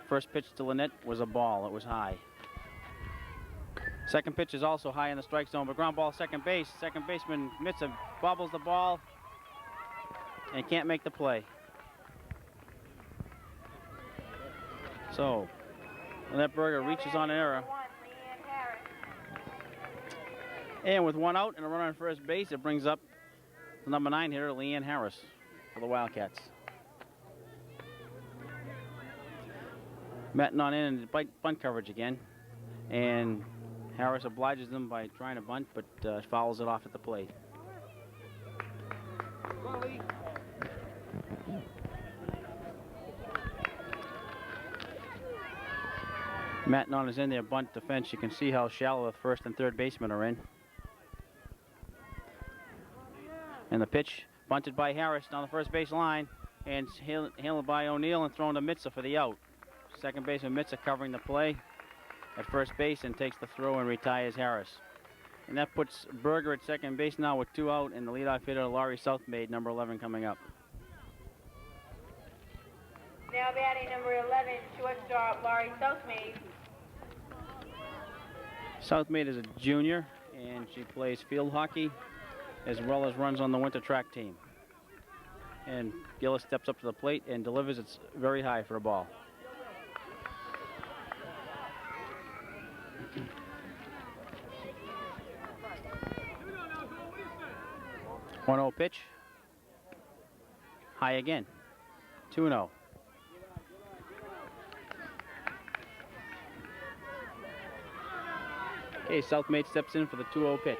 First pitch to Lynette was a ball. It was high. Second pitch is also high in the strike zone, but ground ball second base. Second baseman Mitza bobbles the ball and can't make the play. So, Lynette Berger reaches on an error. And with one out and a runner on first base, it brings up the number 9 hitter, Leanne Harris, for the Wildcats. Metton on in and bunt coverage again. And Harris obliges them by trying to bunt, but fouls it off at the plate. Matnon is in their bunt defense. You can see how shallow the first and third basemen are in. And the pitch bunted by Harris down the first base line and handled by O'Neill and thrown to Mitza for the out. Second baseman Mitza covering the play at first base and takes the throw and retires Harris. And that puts Berger at second base now with 2 out and the leadoff hitter Laurie Southmaid, number 11, coming up. Now batting number 11, shortstop Laurie Southmaid. Southmaid is a junior and she plays field hockey as well as runs on the winter track team. And Gillis steps up to the plate and delivers it very high for a ball. One 0 pitch. High again. 2-0. Okay, Southmaid steps in for the 2-0 pitch.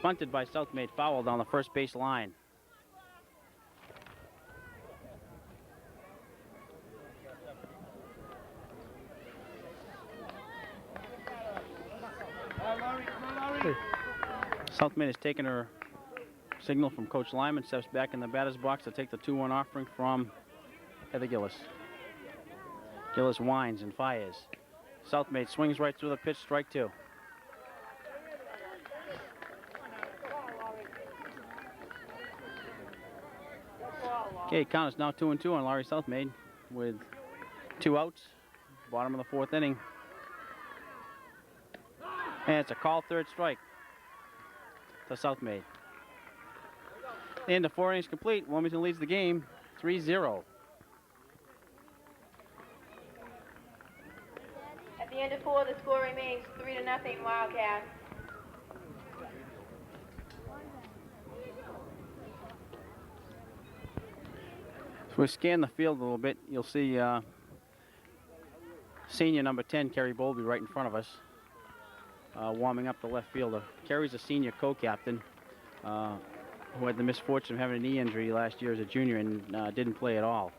Bunted by Southmaid, fouled on the first base line. Southmaid has taken her signal from Coach Lyman, steps back in the batter's box to take the 2-1 offering from Heather Gillis. Gillis winds and fires. Southmaid swings right through the pitch, strike 2. Okay, count is now 2-2 on Laurie Southmaid with 2 outs, bottom of the 4th inning. And it's a call third strike to Southmaid. And the 4 innings complete. Wilmington leads the game 3-0. At the end of 4, the score remains 3-0 Wildcats. So we scan the field a little bit. You'll see senior number 10, Kerry Bowlby, right in front of us, warming up the left fielder. Kerry's a senior co-captain who had the misfortune of having a knee injury last year as a junior and didn't play at all.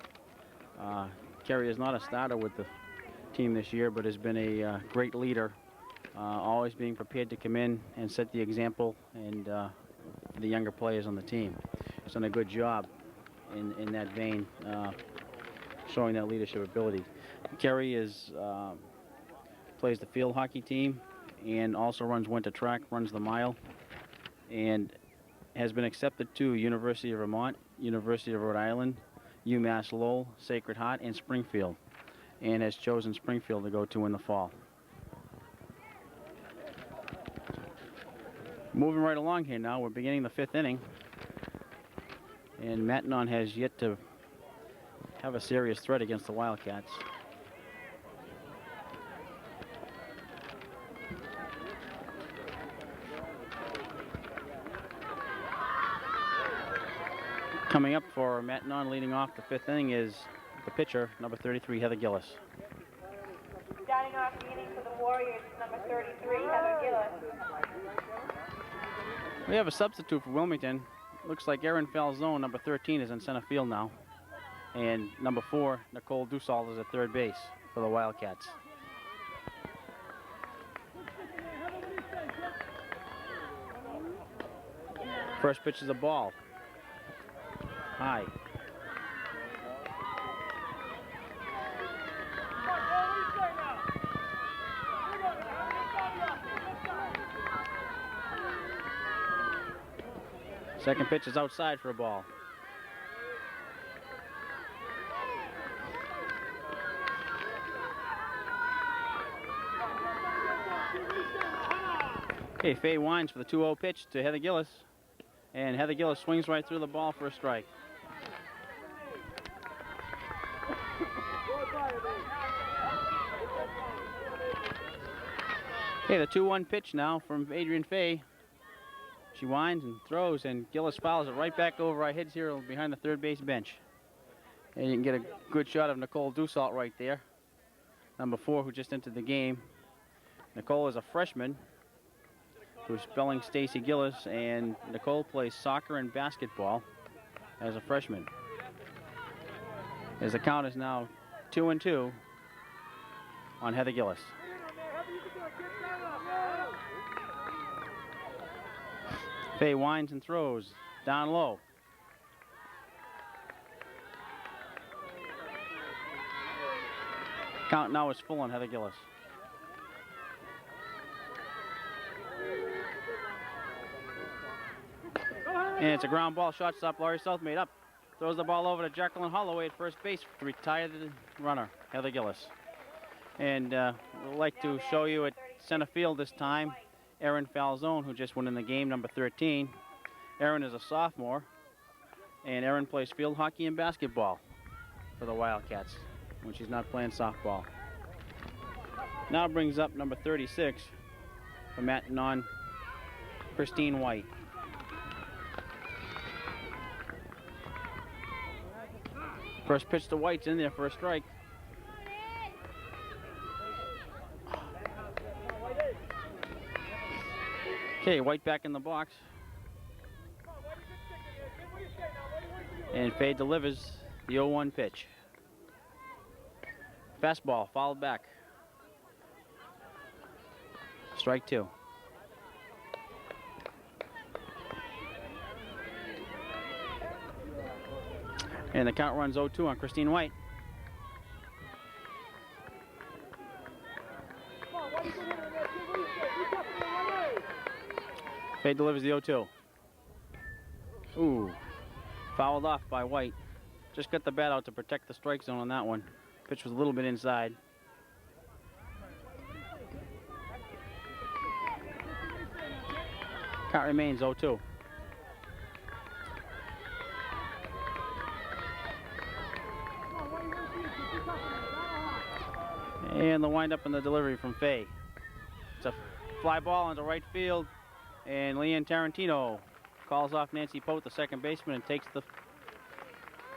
Kerry is not a starter with the team this year, but has been a great leader, always being prepared to come in and set the example and the younger players on the team. He's done a good job in that vein, showing that leadership ability. Kerry is plays the field hockey team and also runs winter track, runs the mile, and has been accepted to University of Vermont, University of Rhode Island, UMass Lowell, Sacred Heart, and Springfield, and has chosen Springfield to go to in the fall. Moving right along here now, we're beginning the 5th inning, and Matnon has yet to have a serious threat against the Wildcats. Coming up for Matnon leading off the 5th inning is the pitcher, number 33, Heather Gillis. Starting off the inning for the Warriors, number 33, Heather Gillis. We have a substitute for Wilmington. looks like Erin Falzone, number 13, is in center field now. And number 4, Nicole Dussault, is at third base for the Wildcats. First pitch is a ball. High. Second pitch is outside for a ball. Okay, Faye winds for the 2-0 pitch to Heather Gillis. And Heather Gillis swings right through the ball for a strike. Okay, the 2-1 pitch now from Adrian Faye. She winds and throws, and Gillis fouls it right back over our heads here behind the third base bench. And you can get a good shot of Nicole Dussault right there, number 4, who just entered the game. Nicole is a freshman who's spelling Stacy Gillis, and Nicole plays soccer and basketball as a freshman. As the count is now 2-2 on Heather Gillis. Faye winds and throws down low. Count now is full on Heather Gillis. And it's a ground ball, shortstop Laurie Southmaid up. Throws the ball over to Jacqueline Holloway at first base to retire the runner, Heather Gillis. And we'd like to show you at center field this time, Erin Falzone, who just went in the game, number 13. Erin is a sophomore, and Erin plays field hockey and basketball for the Wildcats when she's not playing softball. Now brings up number 36 for Matt Non, Christine White. First pitch to White's in there for a strike. Okay, White back in the box. And Faye delivers the 0-1 pitch. Fastball, fouled back. Strike 2. And the count runs 0-2 on Christine White. Faye delivers the 0-2. Ooh, fouled off by White. Just got the bat out to protect the strike zone on that one. Pitch was a little bit inside. Count remains 0-2. And the windup and the delivery from Faye. It's a fly ball into right field. And Leanne Tarantino calls off Nancy Pote, the second baseman, and takes the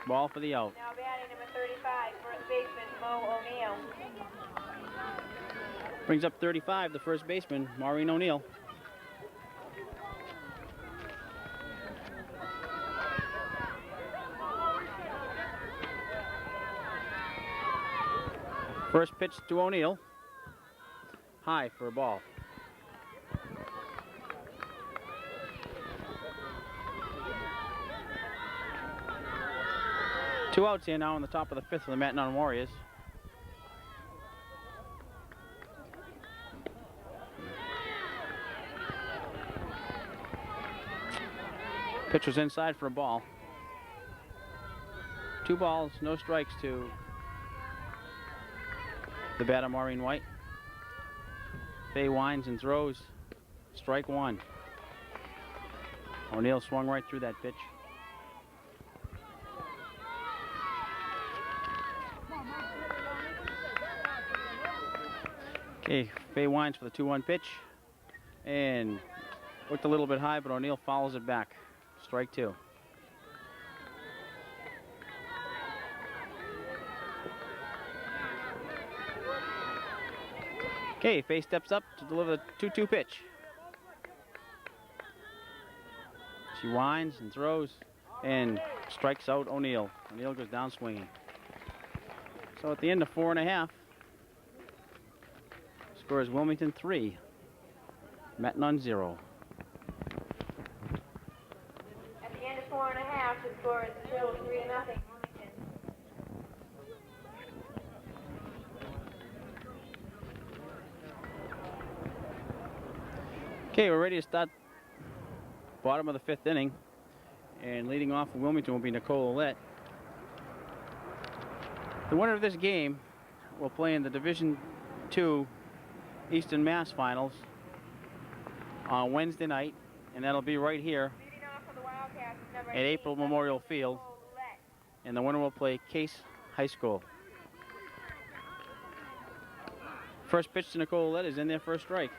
ball for the out. Now batting number 35, first baseman Mo O'Neill. Brings up 35, the first baseman, Maureen O'Neill. First pitch to O'Neill. High for a ball. Two outs here now on the top of the 5th for the Matignon Warriors. Pitch was inside for a ball. 2 balls, no strikes to the batter, Maureen White. Faye winds and throws. Strike 1. O'Neill swung right through that pitch. Okay, Faye winds for the 2-1 pitch. And looked a little bit high, but O'Neill follows it back. Strike 2. Okay, Faye steps up to deliver the 2-2 pitch. She winds and throws and strikes out O'Neill. O'Neill goes down swinging. So at the end of 4.5, score is Wilmington 3, Metnon 0. At the end of 4.5, the score is still 3-0 Wilmington. Okay, we're ready to start bottom of the 5th inning. And leading off for Wilmington will be Nicole Ouellette. The winner of this game will play in the Division II Eastern Mass Finals on Wednesday night, and that'll be right here Leading off for the Wildcats is number at April 18, Memorial Field, Nicole Ouellette. and the winner will play Case High School. First pitch to Nicole Ouellette is in there for a strike.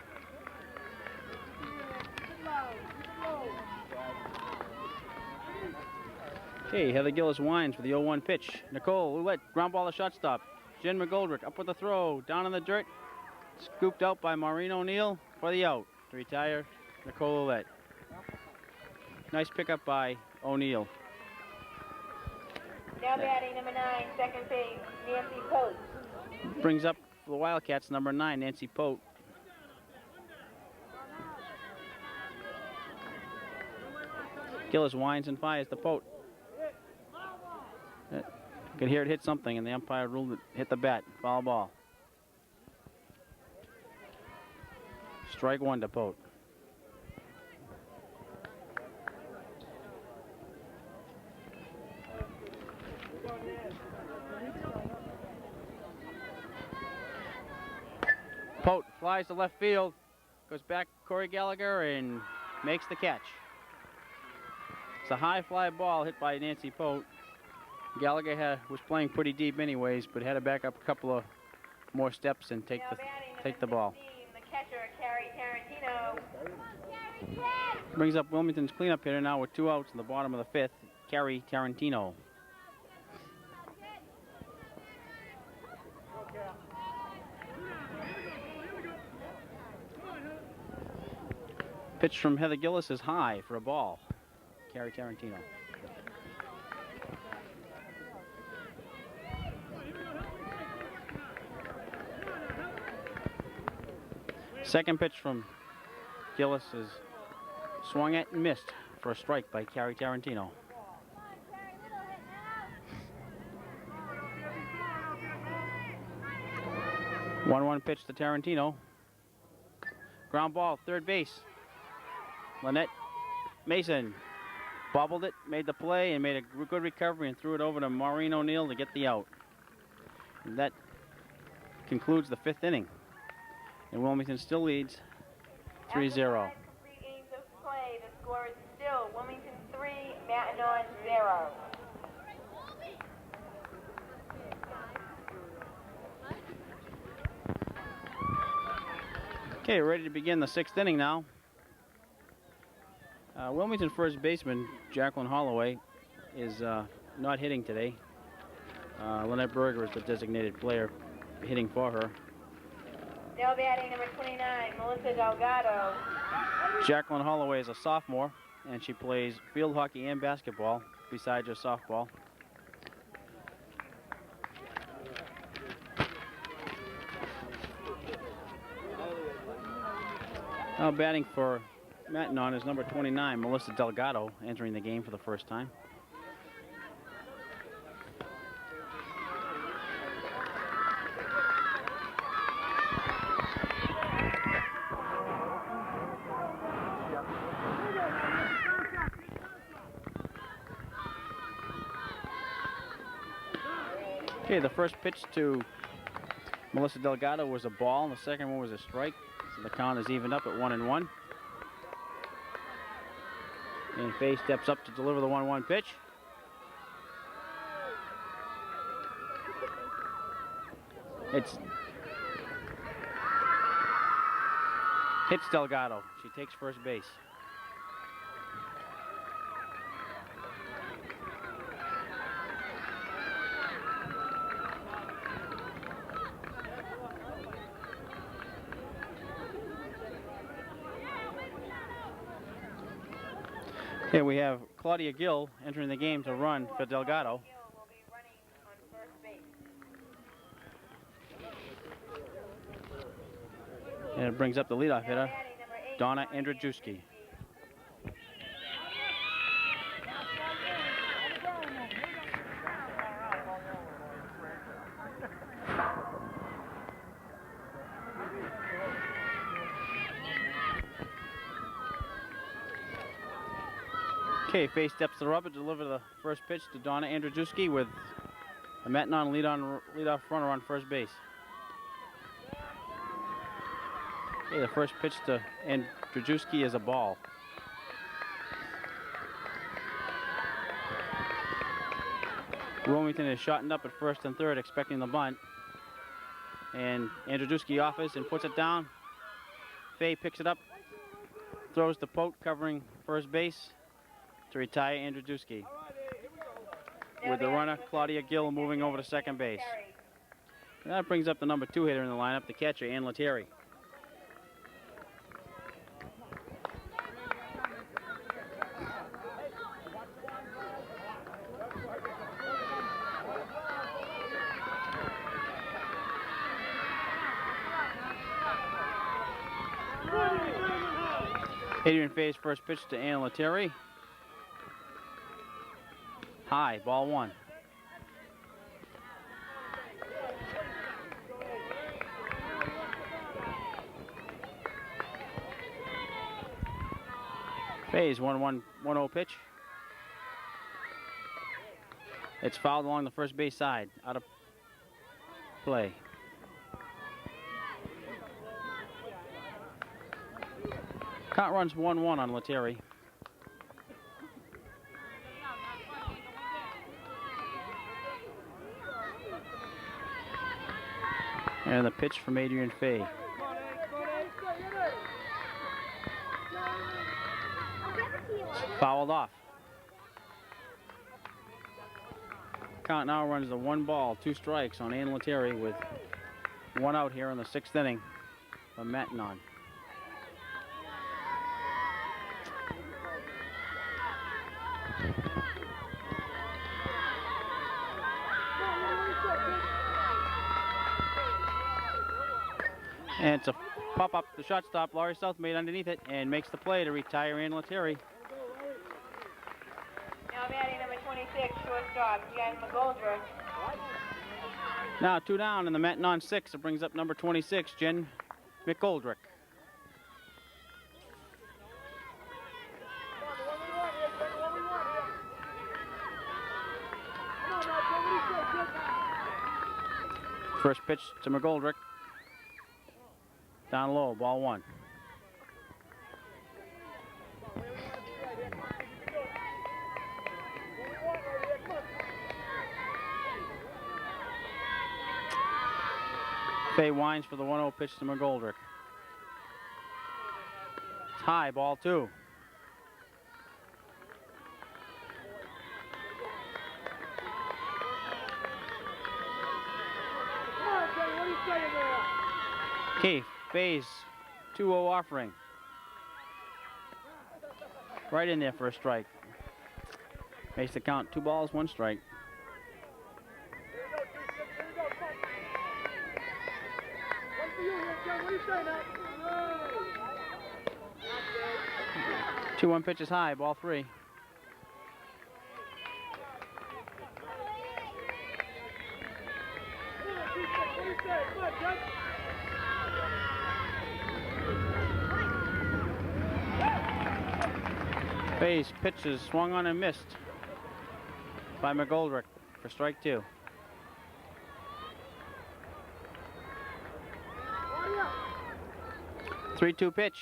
Okay, Heather Gillis winds for the 0-1 pitch. Nicole Ouellette, ground ball to shortstop. Jen McGoldrick up with the throw, down in the dirt, scooped out by Maureen O'Neill for the out. To retire Nicole Ouellette. Nice pickup by O'Neill. Now batting number 9, second base, Nancy Post. Brings up for the Wildcats number 9, Nancy Pote. Gillis winds and fires the Pote. You can hear it hit something, and the umpire ruled it hit the bat. Foul ball. Strike 1 to Pote. Pote flies to left field, goes back Corey Gallagher and makes the catch. It's a high fly ball hit by Nancy Pote. Gallagher was playing pretty deep anyways, but had to back up a couple of more steps and take the ball. The catcher, Carrie Tarantino. Brings up Wilmington's cleanup hitter now with 2 outs in the bottom of the 5th, Carrie Tarantino. Pitch from Heather Gillis is high for a ball. Carrie Tarantino. Second pitch from Gillis is swung at and missed for a strike by Carrie Tarantino. One pitch to Tarantino. Ground ball, third base. Lynette Mason bobbled it, made the play, and made a good recovery and threw it over to Maureen O'Neill to get the out. And that concludes the 5th inning. And Wilmington still leads 3-0. After 5 complete innings of play, the score is still Wilmington 3, Mattanon 0. Okay, ready to begin the 6th inning now. Wilmington first baseman Jacqueline Holloway is not hitting today. Lynette Berger is the designated player hitting for her. Now batting number 29, Melissa Delgado. Jacqueline Holloway is a sophomore, and she plays field hockey and basketball besides her softball. Now batting for Mattanon is number 29, Melissa Delgado, entering the game for the first time. Okay, the first pitch to Melissa Delgado was a ball, and the second one was a strike. So the count is evened up at 1-1. And Faye steps up to deliver the 1-1 pitch. Hits Delgado. She takes first base. Here we have Claudia Gill entering the game to run for Delgado. Gill will be running on first base. And it brings up the leadoff Now hitter, batting number 8, Donna Andrzejewski. Okay, Faye steps to the rubber to deliver the first pitch to Donna Andrzejewski with a Metnon leadoff runner on first base. Okay, the first pitch to Andrzejewski is a ball. Wilmington is shotting up at first and third, expecting the bunt. And Andrzejewski offers and puts it down. Faye picks it up, throws the poke covering first base to retire Andrzejewski. With the runner, Claudia Gill, moving over to second base. And that brings up the number 2 hitter in the lineup, the catcher, Ann Lettieri. Adrian Faye's first pitch to Ann Lettieri. High, ball 1. Faye's 1-1-1-0 pitch. It's fouled along the first base side, out of play. Count runs 1-1 on Lettieri. And the pitch from Adrian Faye. Fouled off. Count now runs the 1 ball, 2 strikes on Ann Lettieri with 1 out here in the 6th inning from Metnon. And it's a pop-up, the shortstop, Laurie South, made underneath it and makes the play to retire Ann Lettieri. Now batting number 26, shortstop, Jen McGoldrick. Now 2 down in the Metnon 6. It brings up number 26, Jen McGoldrick. First pitch to McGoldrick. Down low, ball 1. Faye winds for the 1-0 pitch to McGoldrick. It's high, ball 2. Keith, Faye's 2-0 offering. Right in there for a strike. Makes the count 2 balls, 1 strike. Two 1 pitches high, ball 3. Faye's pitch is swung on and missed by McGoldrick for strike 2. Three-two pitch.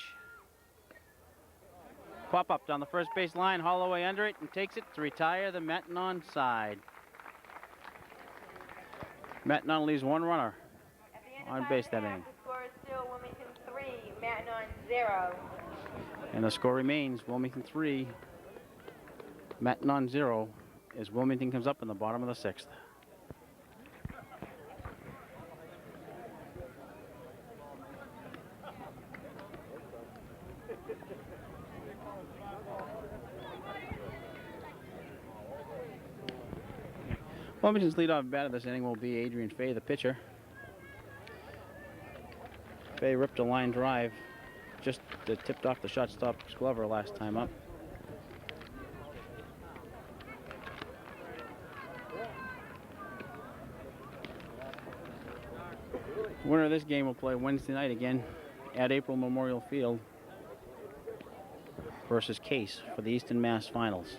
Pop up down the first base line, Holloway under it and takes it to retire the Metnon side. Metnon leaves 1 runner on base that inning. The score is still Wilmington 3, Metnon 0. And the score remains Wilmington 3, Metnon 0, as Wilmington comes up in the bottom of the 6th. Wilmington's leadoff batter this inning will be Adrian Fay, the pitcher. Fay ripped a line drive, just tipped off the shortstop's Glover last time up. Winner of this game will play Wednesday night again at April Memorial Field versus Case for the Eastern Mass Finals.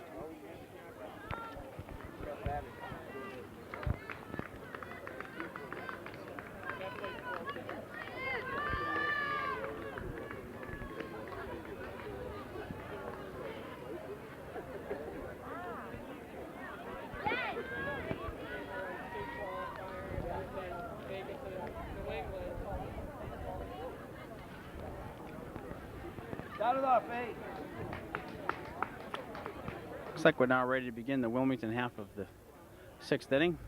Looks like we're now ready to begin the Wilmington half of the 6th inning.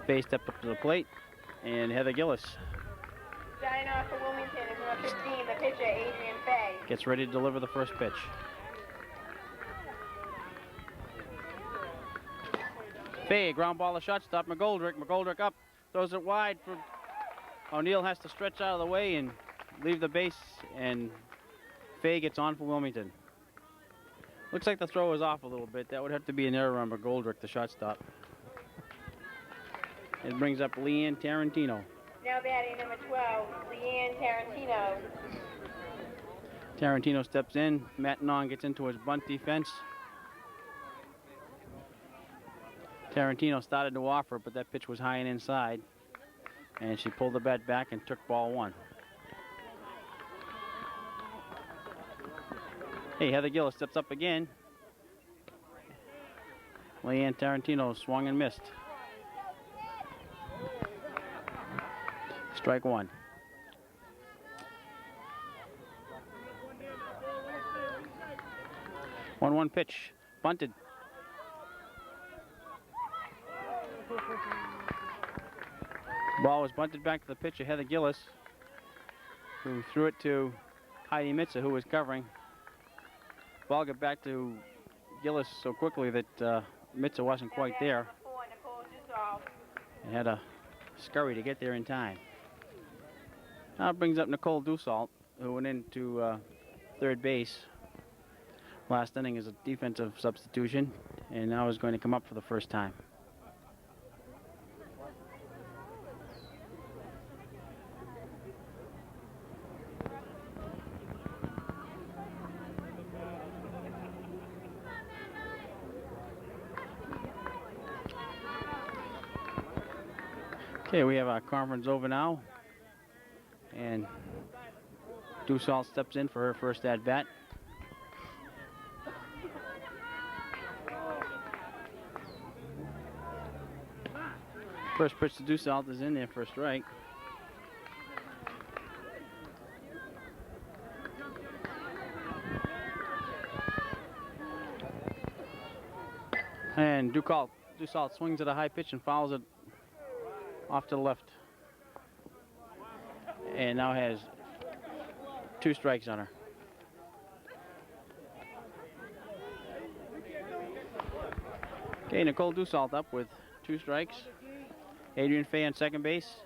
Fay stepped up to the plate, and Heather Gillis Starting off for Wilmington is number 15, the pitcher, Adrian Fay. gets ready to deliver the first pitch. Fay, ground ball to shortstop, McGoldrick. McGoldrick up, throws it wide for O'Neill, has to stretch out of the way and leave the base, and Fay gets on for Wilmington. Looks like the throw is off a little bit. That would have to be an error on McGoldrick, the shortstop. It brings up Leanne Tarantino. Now batting number 12, Leanne Tarantino. Tarantino steps in. Matanon gets into his bunt defense. Tarantino started to offer, but that pitch was high and inside. And she pulled the bat back and took ball 1. Hey, Heather Gillis steps up again. Leanne Tarantino swung and missed. Strike 1. One pitch, bunted. Ball was bunted back to the pitcher, Heather Gillis, who threw it to Heidi Mitza, who was covering. Ball got back to Gillis so quickly that Mitza wasn't quite there and had to scurry to get there in time. Now it brings up Nicole Dussault, who went into third base last inning as a defensive substitution, and now is going to come up for the first time. Okay, we have our conference over now, and Dussault steps in for her first at-bat. First pitch to Dussault is in there for a strike. And Dussault swings at a high pitch and fouls it off to the left. And now has 2 strikes on her. Okay, Nicole Dussault up with 2 strikes. Adrian Fay on second base,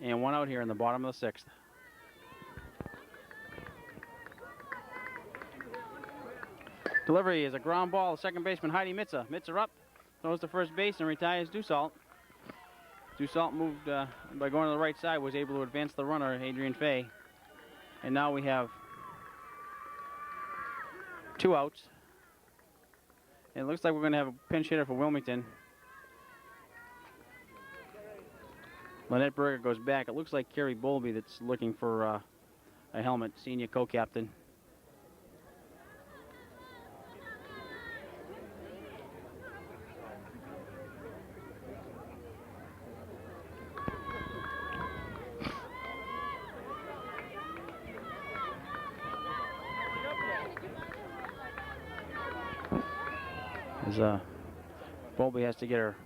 and 1 out here in the bottom of the 6th. Delivery is a ground ball. Second baseman Heidi Mitza. Mitza up, throws to first base and retires Dussault. Dussault moved by going to the right side, was able to advance the runner, Adrian Fay. And now we have 2 outs. And it looks like we're going to have a pinch hitter for Wilmington. Lynette Berger goes back. It looks like Carrie Bowlby that's looking for a helmet, senior co-captain. As Bowlby has to get her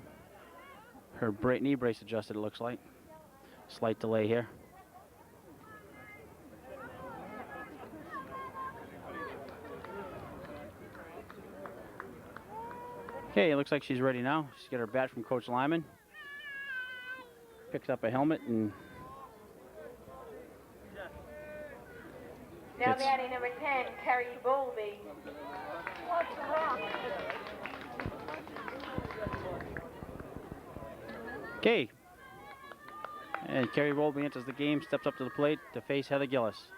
knee brace adjusted, it looks like. Slight delay here. Okay, it looks like she's ready now. She's got her bat from Coach Lyman. Picks up a helmet and now batting number 10, Kerry Bowlby. okay. And Kerry Bowlby enters the game, steps up to the plate to face Heather Gillis.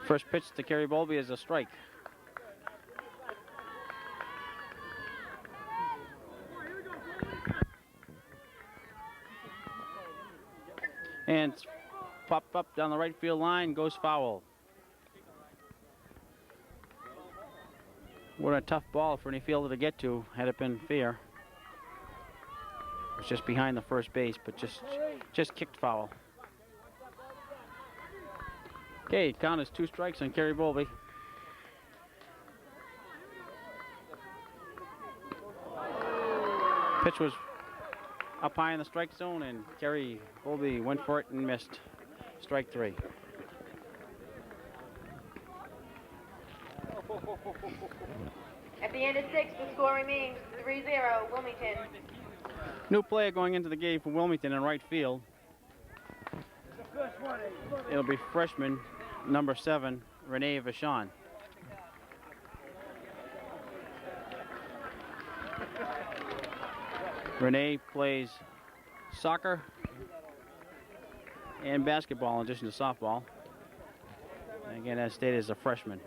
First pitch to Kerry Bowlby is a strike. And popped up down the right field line, goes foul. What a tough ball for any fielder to get to, had it been fair. It was just behind the first base, but just kicked foul. Okay, count is 2 strikes on Kerry Bowlby. Pitch was up high in the strike zone, and Kerry Bowlby went for it and missed. Strike 3. At the end of 6, the score remains 3-0, Wilmington. New player going into the game for Wilmington in right field. It'll be freshman number 7, Renee Vachon. Renee plays soccer and basketball in addition to softball. And again, as stated, is a freshman.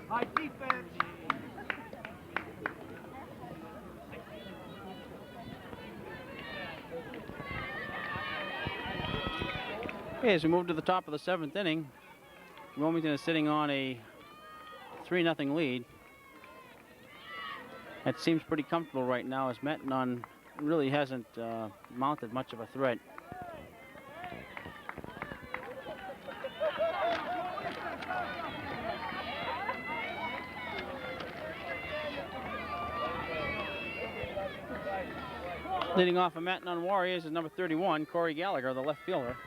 High defense. Okay, as we move to the top of the 7th inning, Wilmington is sitting on a 3-0 lead. That seems pretty comfortable right now, as Mettenon really hasn't mounted much of a threat. Leading off of Mettenon Warriors is number 31, Corey Gallagher, the left fielder.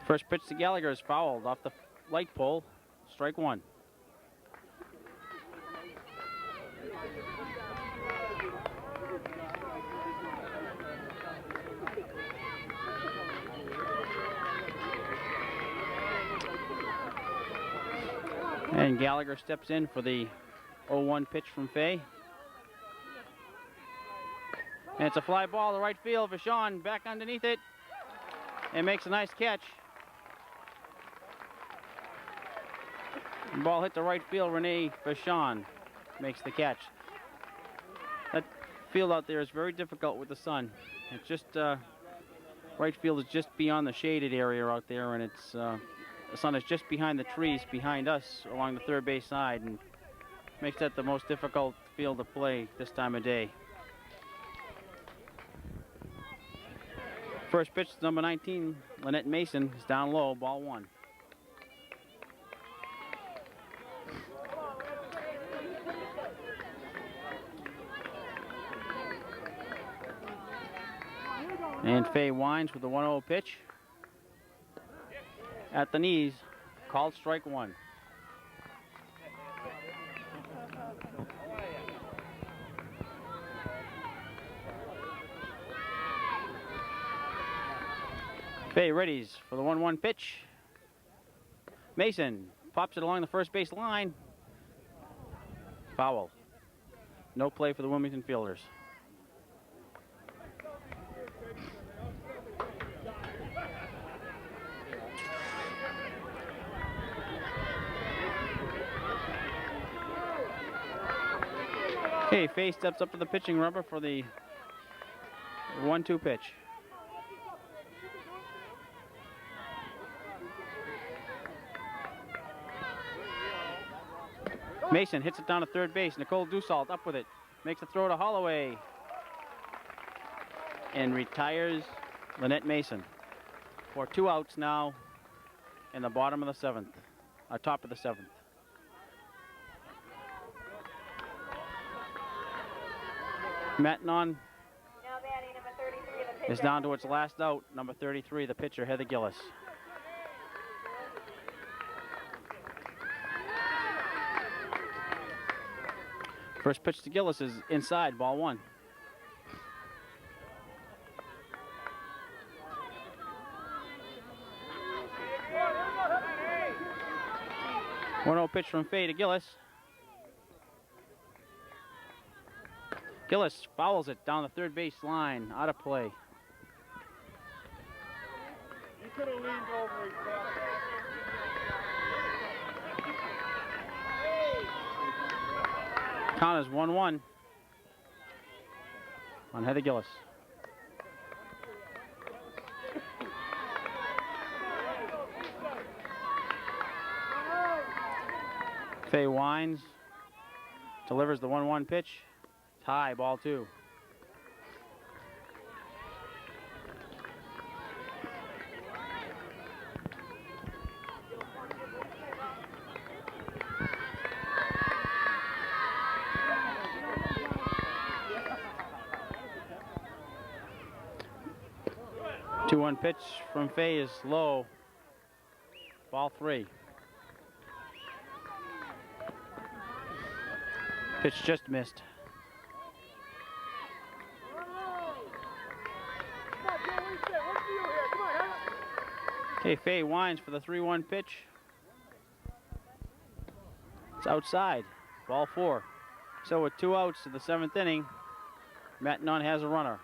First pitch to Gallagher is fouled off the light pole. Strike 1. And Gallagher steps in for the 0-1 pitch from Fay. And it's a fly ball to right field. Vachon back underneath it and makes a nice catch. The ball hit the right field. Renee Vachon makes the catch. That field out there is very difficult with the sun. It's just right field is just beyond the shaded area out there, and it's the sun is just behind the trees behind us along the third base side, and makes that the most difficult field to play this time of day. First pitch to number 19, Lynette Mason, is down low, ball 1. And Fay winds with the 1-0 pitch. At the knees, called strike 1. Fay readies for the 1-1 pitch. Mason pops it along the first base line. Foul. No play for the Wilmington fielders. Okay, Fay steps up to the pitching rubber for the 1-2 pitch. Mason hits it down to third base. Nicole Dussault up with it. Makes a throw to Holloway. And retires Lynette Mason. For 2 outs now in the bottom of the 7th. Top of the 7th. Matenon Now batting number 33, the pitcher. is down to its last out. Number 33, the pitcher, Heather Gillis. First pitch to Gillis is inside, ball 1. One 0 pitch from Fay to Gillis. Gillis fouls it down the third base line, out of play. You could have leaned over his back. Count is 1-1 on Heather Gillis. Fay Wines delivers the 1-1 pitch. High, ball 2. Two-one pitch from Fay is low. Ball 3. Pitch just missed. Okay, Fay Wines for the 3-1 pitch. It's outside. Ball 4. So with 2 outs to the 7th inning, Matenon has a runner.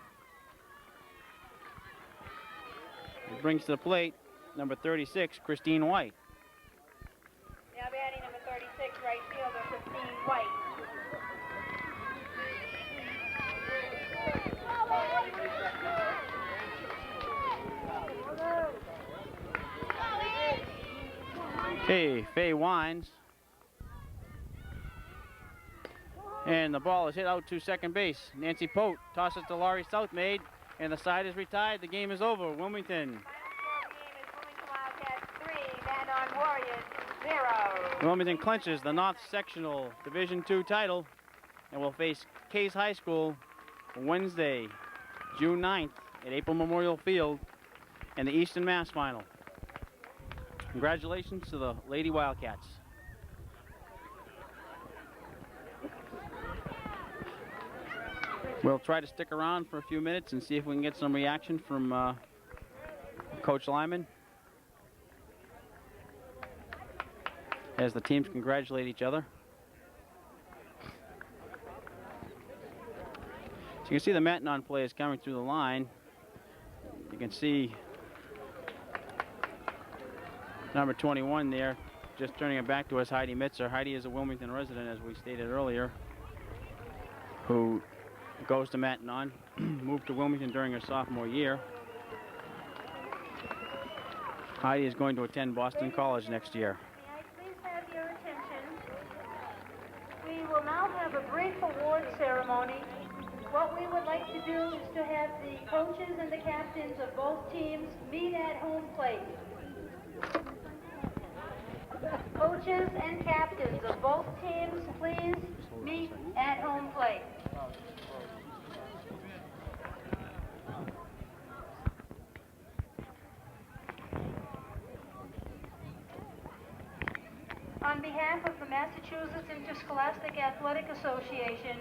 It brings to the plate number 36, Christine White. Now batting number 36, right fielder Christine White. Okay, Fay Wines. And the ball is hit out to second base. Nancy Pote tosses to Laurie Southmaid, and the side is retired. The game is over. Wilmington. Wilmington clinches the North Sectional Division II title and will face Case High School Wednesday, June 9th at April Memorial Field in the Eastern Mass Final. Congratulations to the Lady Wildcats. We'll try to stick around for a few minutes and see if we can get some reaction from Coach Lyman as the teams congratulate each other. So you can see the Matenon players coming through the line. You can see number 21 there, just turning it back to us, Heidi Mitzer. Heidi is a Wilmington resident, as we stated earlier, who goes to Matenon, moved to Wilmington during her sophomore year. Heidi is going to attend Boston College next year. May I please have your attention? We will now have a brief award ceremony. What we would like to do is to have the coaches and the captains of both teams meet at home plate. Coaches and captains of both teams, please meet at home plate. On behalf of the Massachusetts Interscholastic Athletic Association,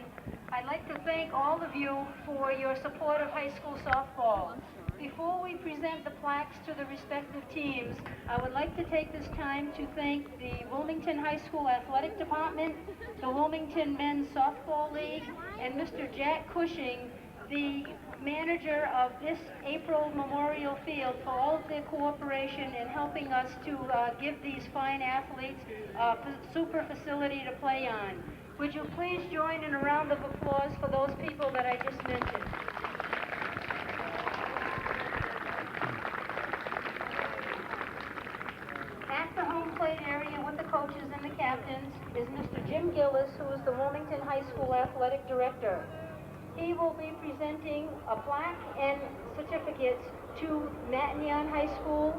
I'd like to thank all of you for your support of high school softball. Before we present the plaques to the respective teams, I would like to take this time to thank the Wilmington High School Athletic Department, the Wilmington Men's Softball League, and Mr. Jack Cushing, the manager of this April Memorial Field, for all of their cooperation in helping us to give these fine athletes a super facility to play on. Would you please join in a round of applause for those people that I just mentioned? At the home plate area with the coaches and the captains is Mr. Jim Gillis, who is the Wilmington High School Athletic Director. He will be presenting a plaque and certificates to Matignon High School,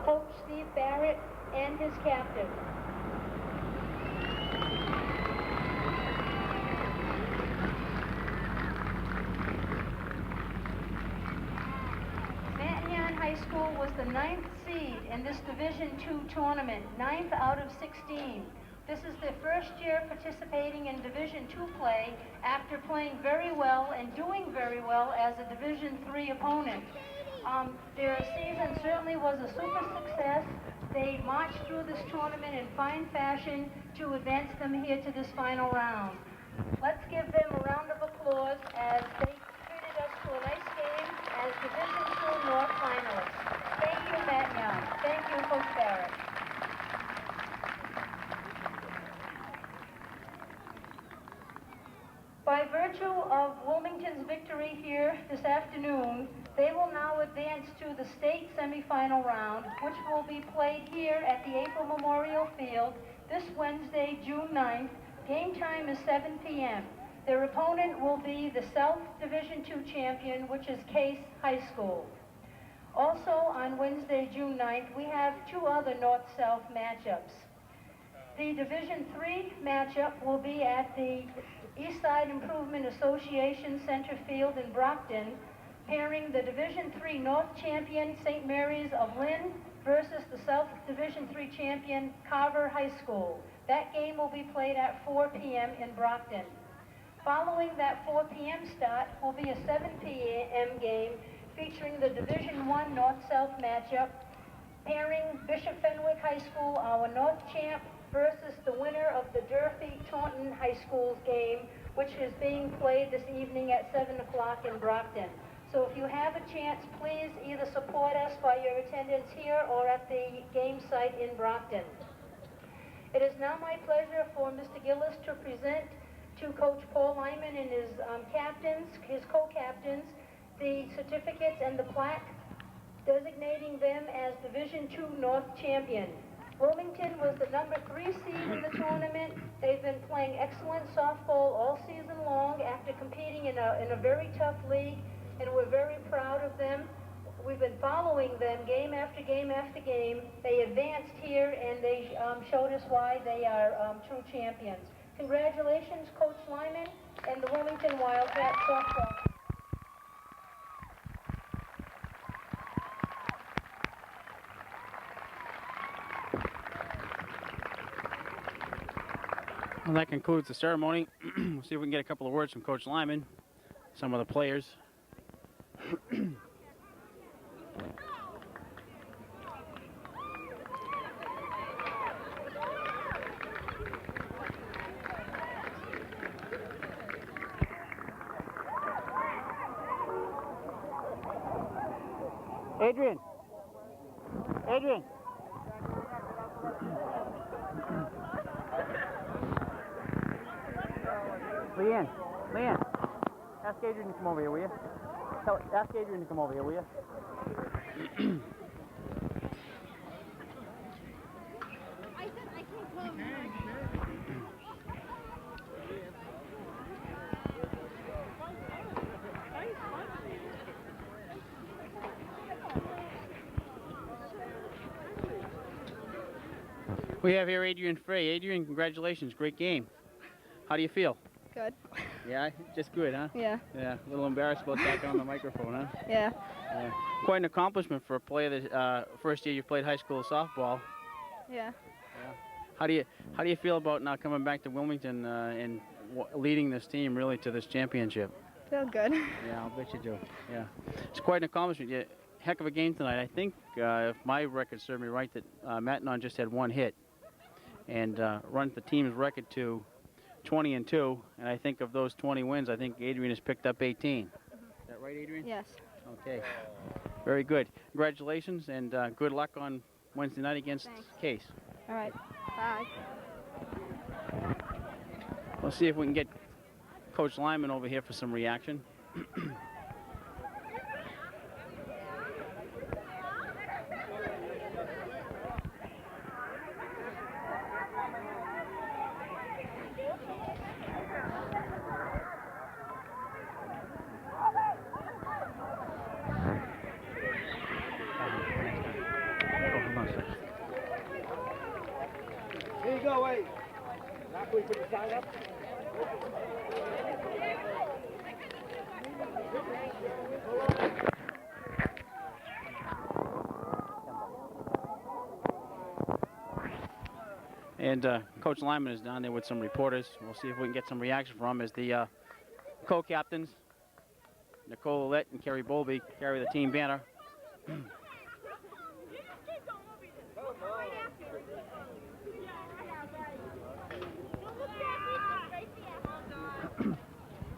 Coach Steve Barrett, and his captain. Matignon High School was the 9th seed in this Division II tournament, 9th out of 16. This is their first year participating in Division II play after playing very well and doing very well as a Division III opponent. Their season certainly was a super success. They marched through this tournament in fine fashion to advance them here to this final round. Let's give them a round of applause as they treated us to a nice game as Division II North finalists. Thank you, Matignon. Thank you, Coach Barrett. By virtue of Wilmington's victory here this afternoon, they will now advance to the state semifinal round, which will be played here at the April Memorial Field this Wednesday, June 9th. Game time is 7 p.m. Their opponent will be the South Division II champion, which is Case High School. Also on Wednesday, June 9th, we have two other North-South matchups. The Division III matchup will be at the Eastside Improvement Association Center Field in Brockton, pairing the Division III North champion St. Mary's of Lynn versus the South Division III champion Carver High School. That game will be played at 4 p.m. in Brockton. Following that 4 p.m. start will be a 7 p.m. game featuring the Division I North-South matchup, pairing Bishop Fenwick High School, our North champ, versus the winner of the Durfee-Taunton High School's game, which is being played this evening at 7 o'clock in Brockton. So if you have a chance, please either support us by your attendance here or at the game site in Brockton. It is now my pleasure for Mr. Gillis to present to Coach Paul Lyman and his his co-captains, the certificates and the plaque designating them as Division II North champion. Wilmington was the number 3 seed in the tournament. They've been playing excellent softball all season long after competing in a very tough league, and we're very proud of them. We've been following them game after game after game. They advanced here, and they showed us why they are true champions. Congratulations, Coach Lyman and the Wilmington Wildcat softball. Well, that concludes the ceremony. We'll see if we can get a couple of words from Coach Lyman, some of the players. Adrian. Leanne, ask Adrian to come over here, will you? Ask Adrian to come over here, will you? I said I can't come. We have here Adrian Frey. Adrian, congratulations, great game. How do you feel? Good. Yeah, just good, huh? Yeah. Yeah, a little embarrassed about that on the microphone, huh? Yeah. Yeah. Quite an accomplishment for a player that first year you played high school softball. Yeah. How do you feel about now coming back to Wilmington and leading this team really to this championship? Feel good. Yeah, I'll bet you do. Yeah, it's quite an accomplishment. Yeah, heck of a game tonight. I think if my record served me right, that Matignon just had one hit and run the team's record to 20-2, and I think of those 20 wins, I think Adrian has picked up 18. Is that right, Adrian? Yes. Okay. Very good. Congratulations, and good luck on Wednesday night against Thanks. Case. All right. Bye. We'll see if we can get Coach Lyman over here for some reaction. Here you go, wait. Not we put the sign up. And Coach Lyman is down there with some reporters. We'll see if we can get some reaction from him as the co-captains, Nicole Ouellette and Kerry Bowlby, carry the team banner.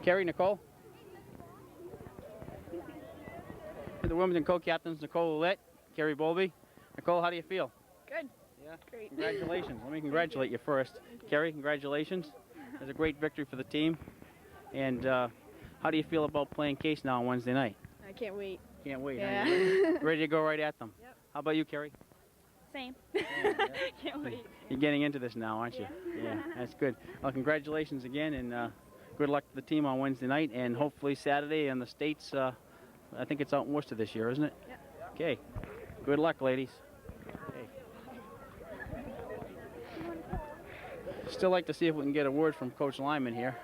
Kerry, Nicole. The Wilmington co-captains, Nicole Ouellette, Kerry Bowlby. Nicole, how do you feel? Good. Yeah? Great. Congratulations. Let me congratulate you first. Kerry, congratulations. It was a great victory for the team. And how do you feel about playing Case now on Wednesday night? I can't wait. Can't wait. Yeah. Huh? Ready to go right at them. Yep. How about you, Kerry? Same. Yeah. Can't wait. You're getting into this now, aren't you? Yeah, that's good. Well, congratulations again, and good luck to the team on Wednesday night, and hopefully Saturday in the States. I think it's out in Worcester this year, isn't it? Yeah. Okay. Good luck, ladies. Okay. Still like to see if we can get a word from Coach Lyman here.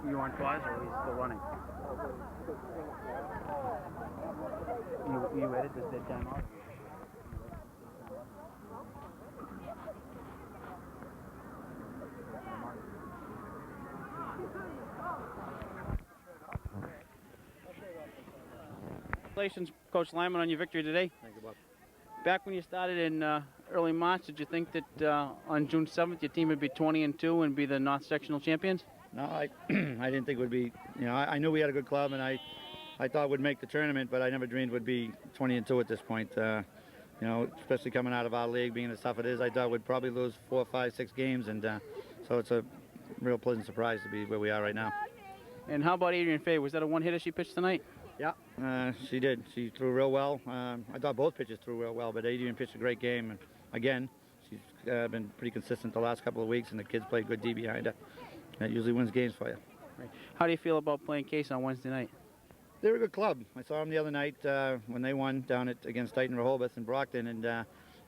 You on pause or are we still running? You edit this dead time off? Congratulations, Coach Lyman, on your victory today. Thank you, Bob. Back when you started in early March, did you think that on June 7th your team would be 20-2 and be the North Sectional champions? No, I I didn't think it would be, I knew we had a good club and I thought we'd make the tournament, but I never dreamed would be 20-2 at this point. Especially coming out of our league, being as tough it is, I thought we'd probably lose 4, 5, 6 games, and so it's a real pleasant surprise to be where we are right now. And how about Adrian Fay? Was that a one-hitter she pitched tonight? Yeah, she did. She threw real well. I thought both pitchers threw real well, but Adrian pitched a great game. And again, she's been pretty consistent the last couple of weeks, and the kids played good D behind her. That usually wins games for you. Right. How do you feel about playing Case on Wednesday night? They're a good club. I saw them the other night when they won down against Titan Rehoboth in Brockton, and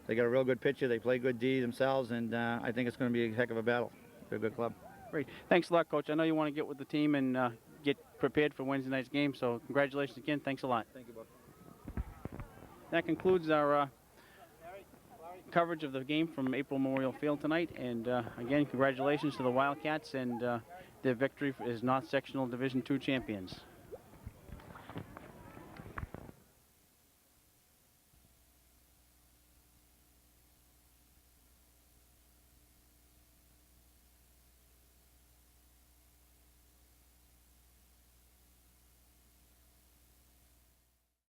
they got a real good pitcher. They play good D themselves, and I think it's going to be a heck of a battle. They're a good club. Great. Thanks a lot, Coach. I know you want to get with the team and get prepared for Wednesday night's game, so congratulations again. Thanks a lot. Thank you, Bob. That concludes our coverage of the game from April Memorial Field tonight, and again, congratulations to the Wildcats and their victory as North Sectional Division II champions.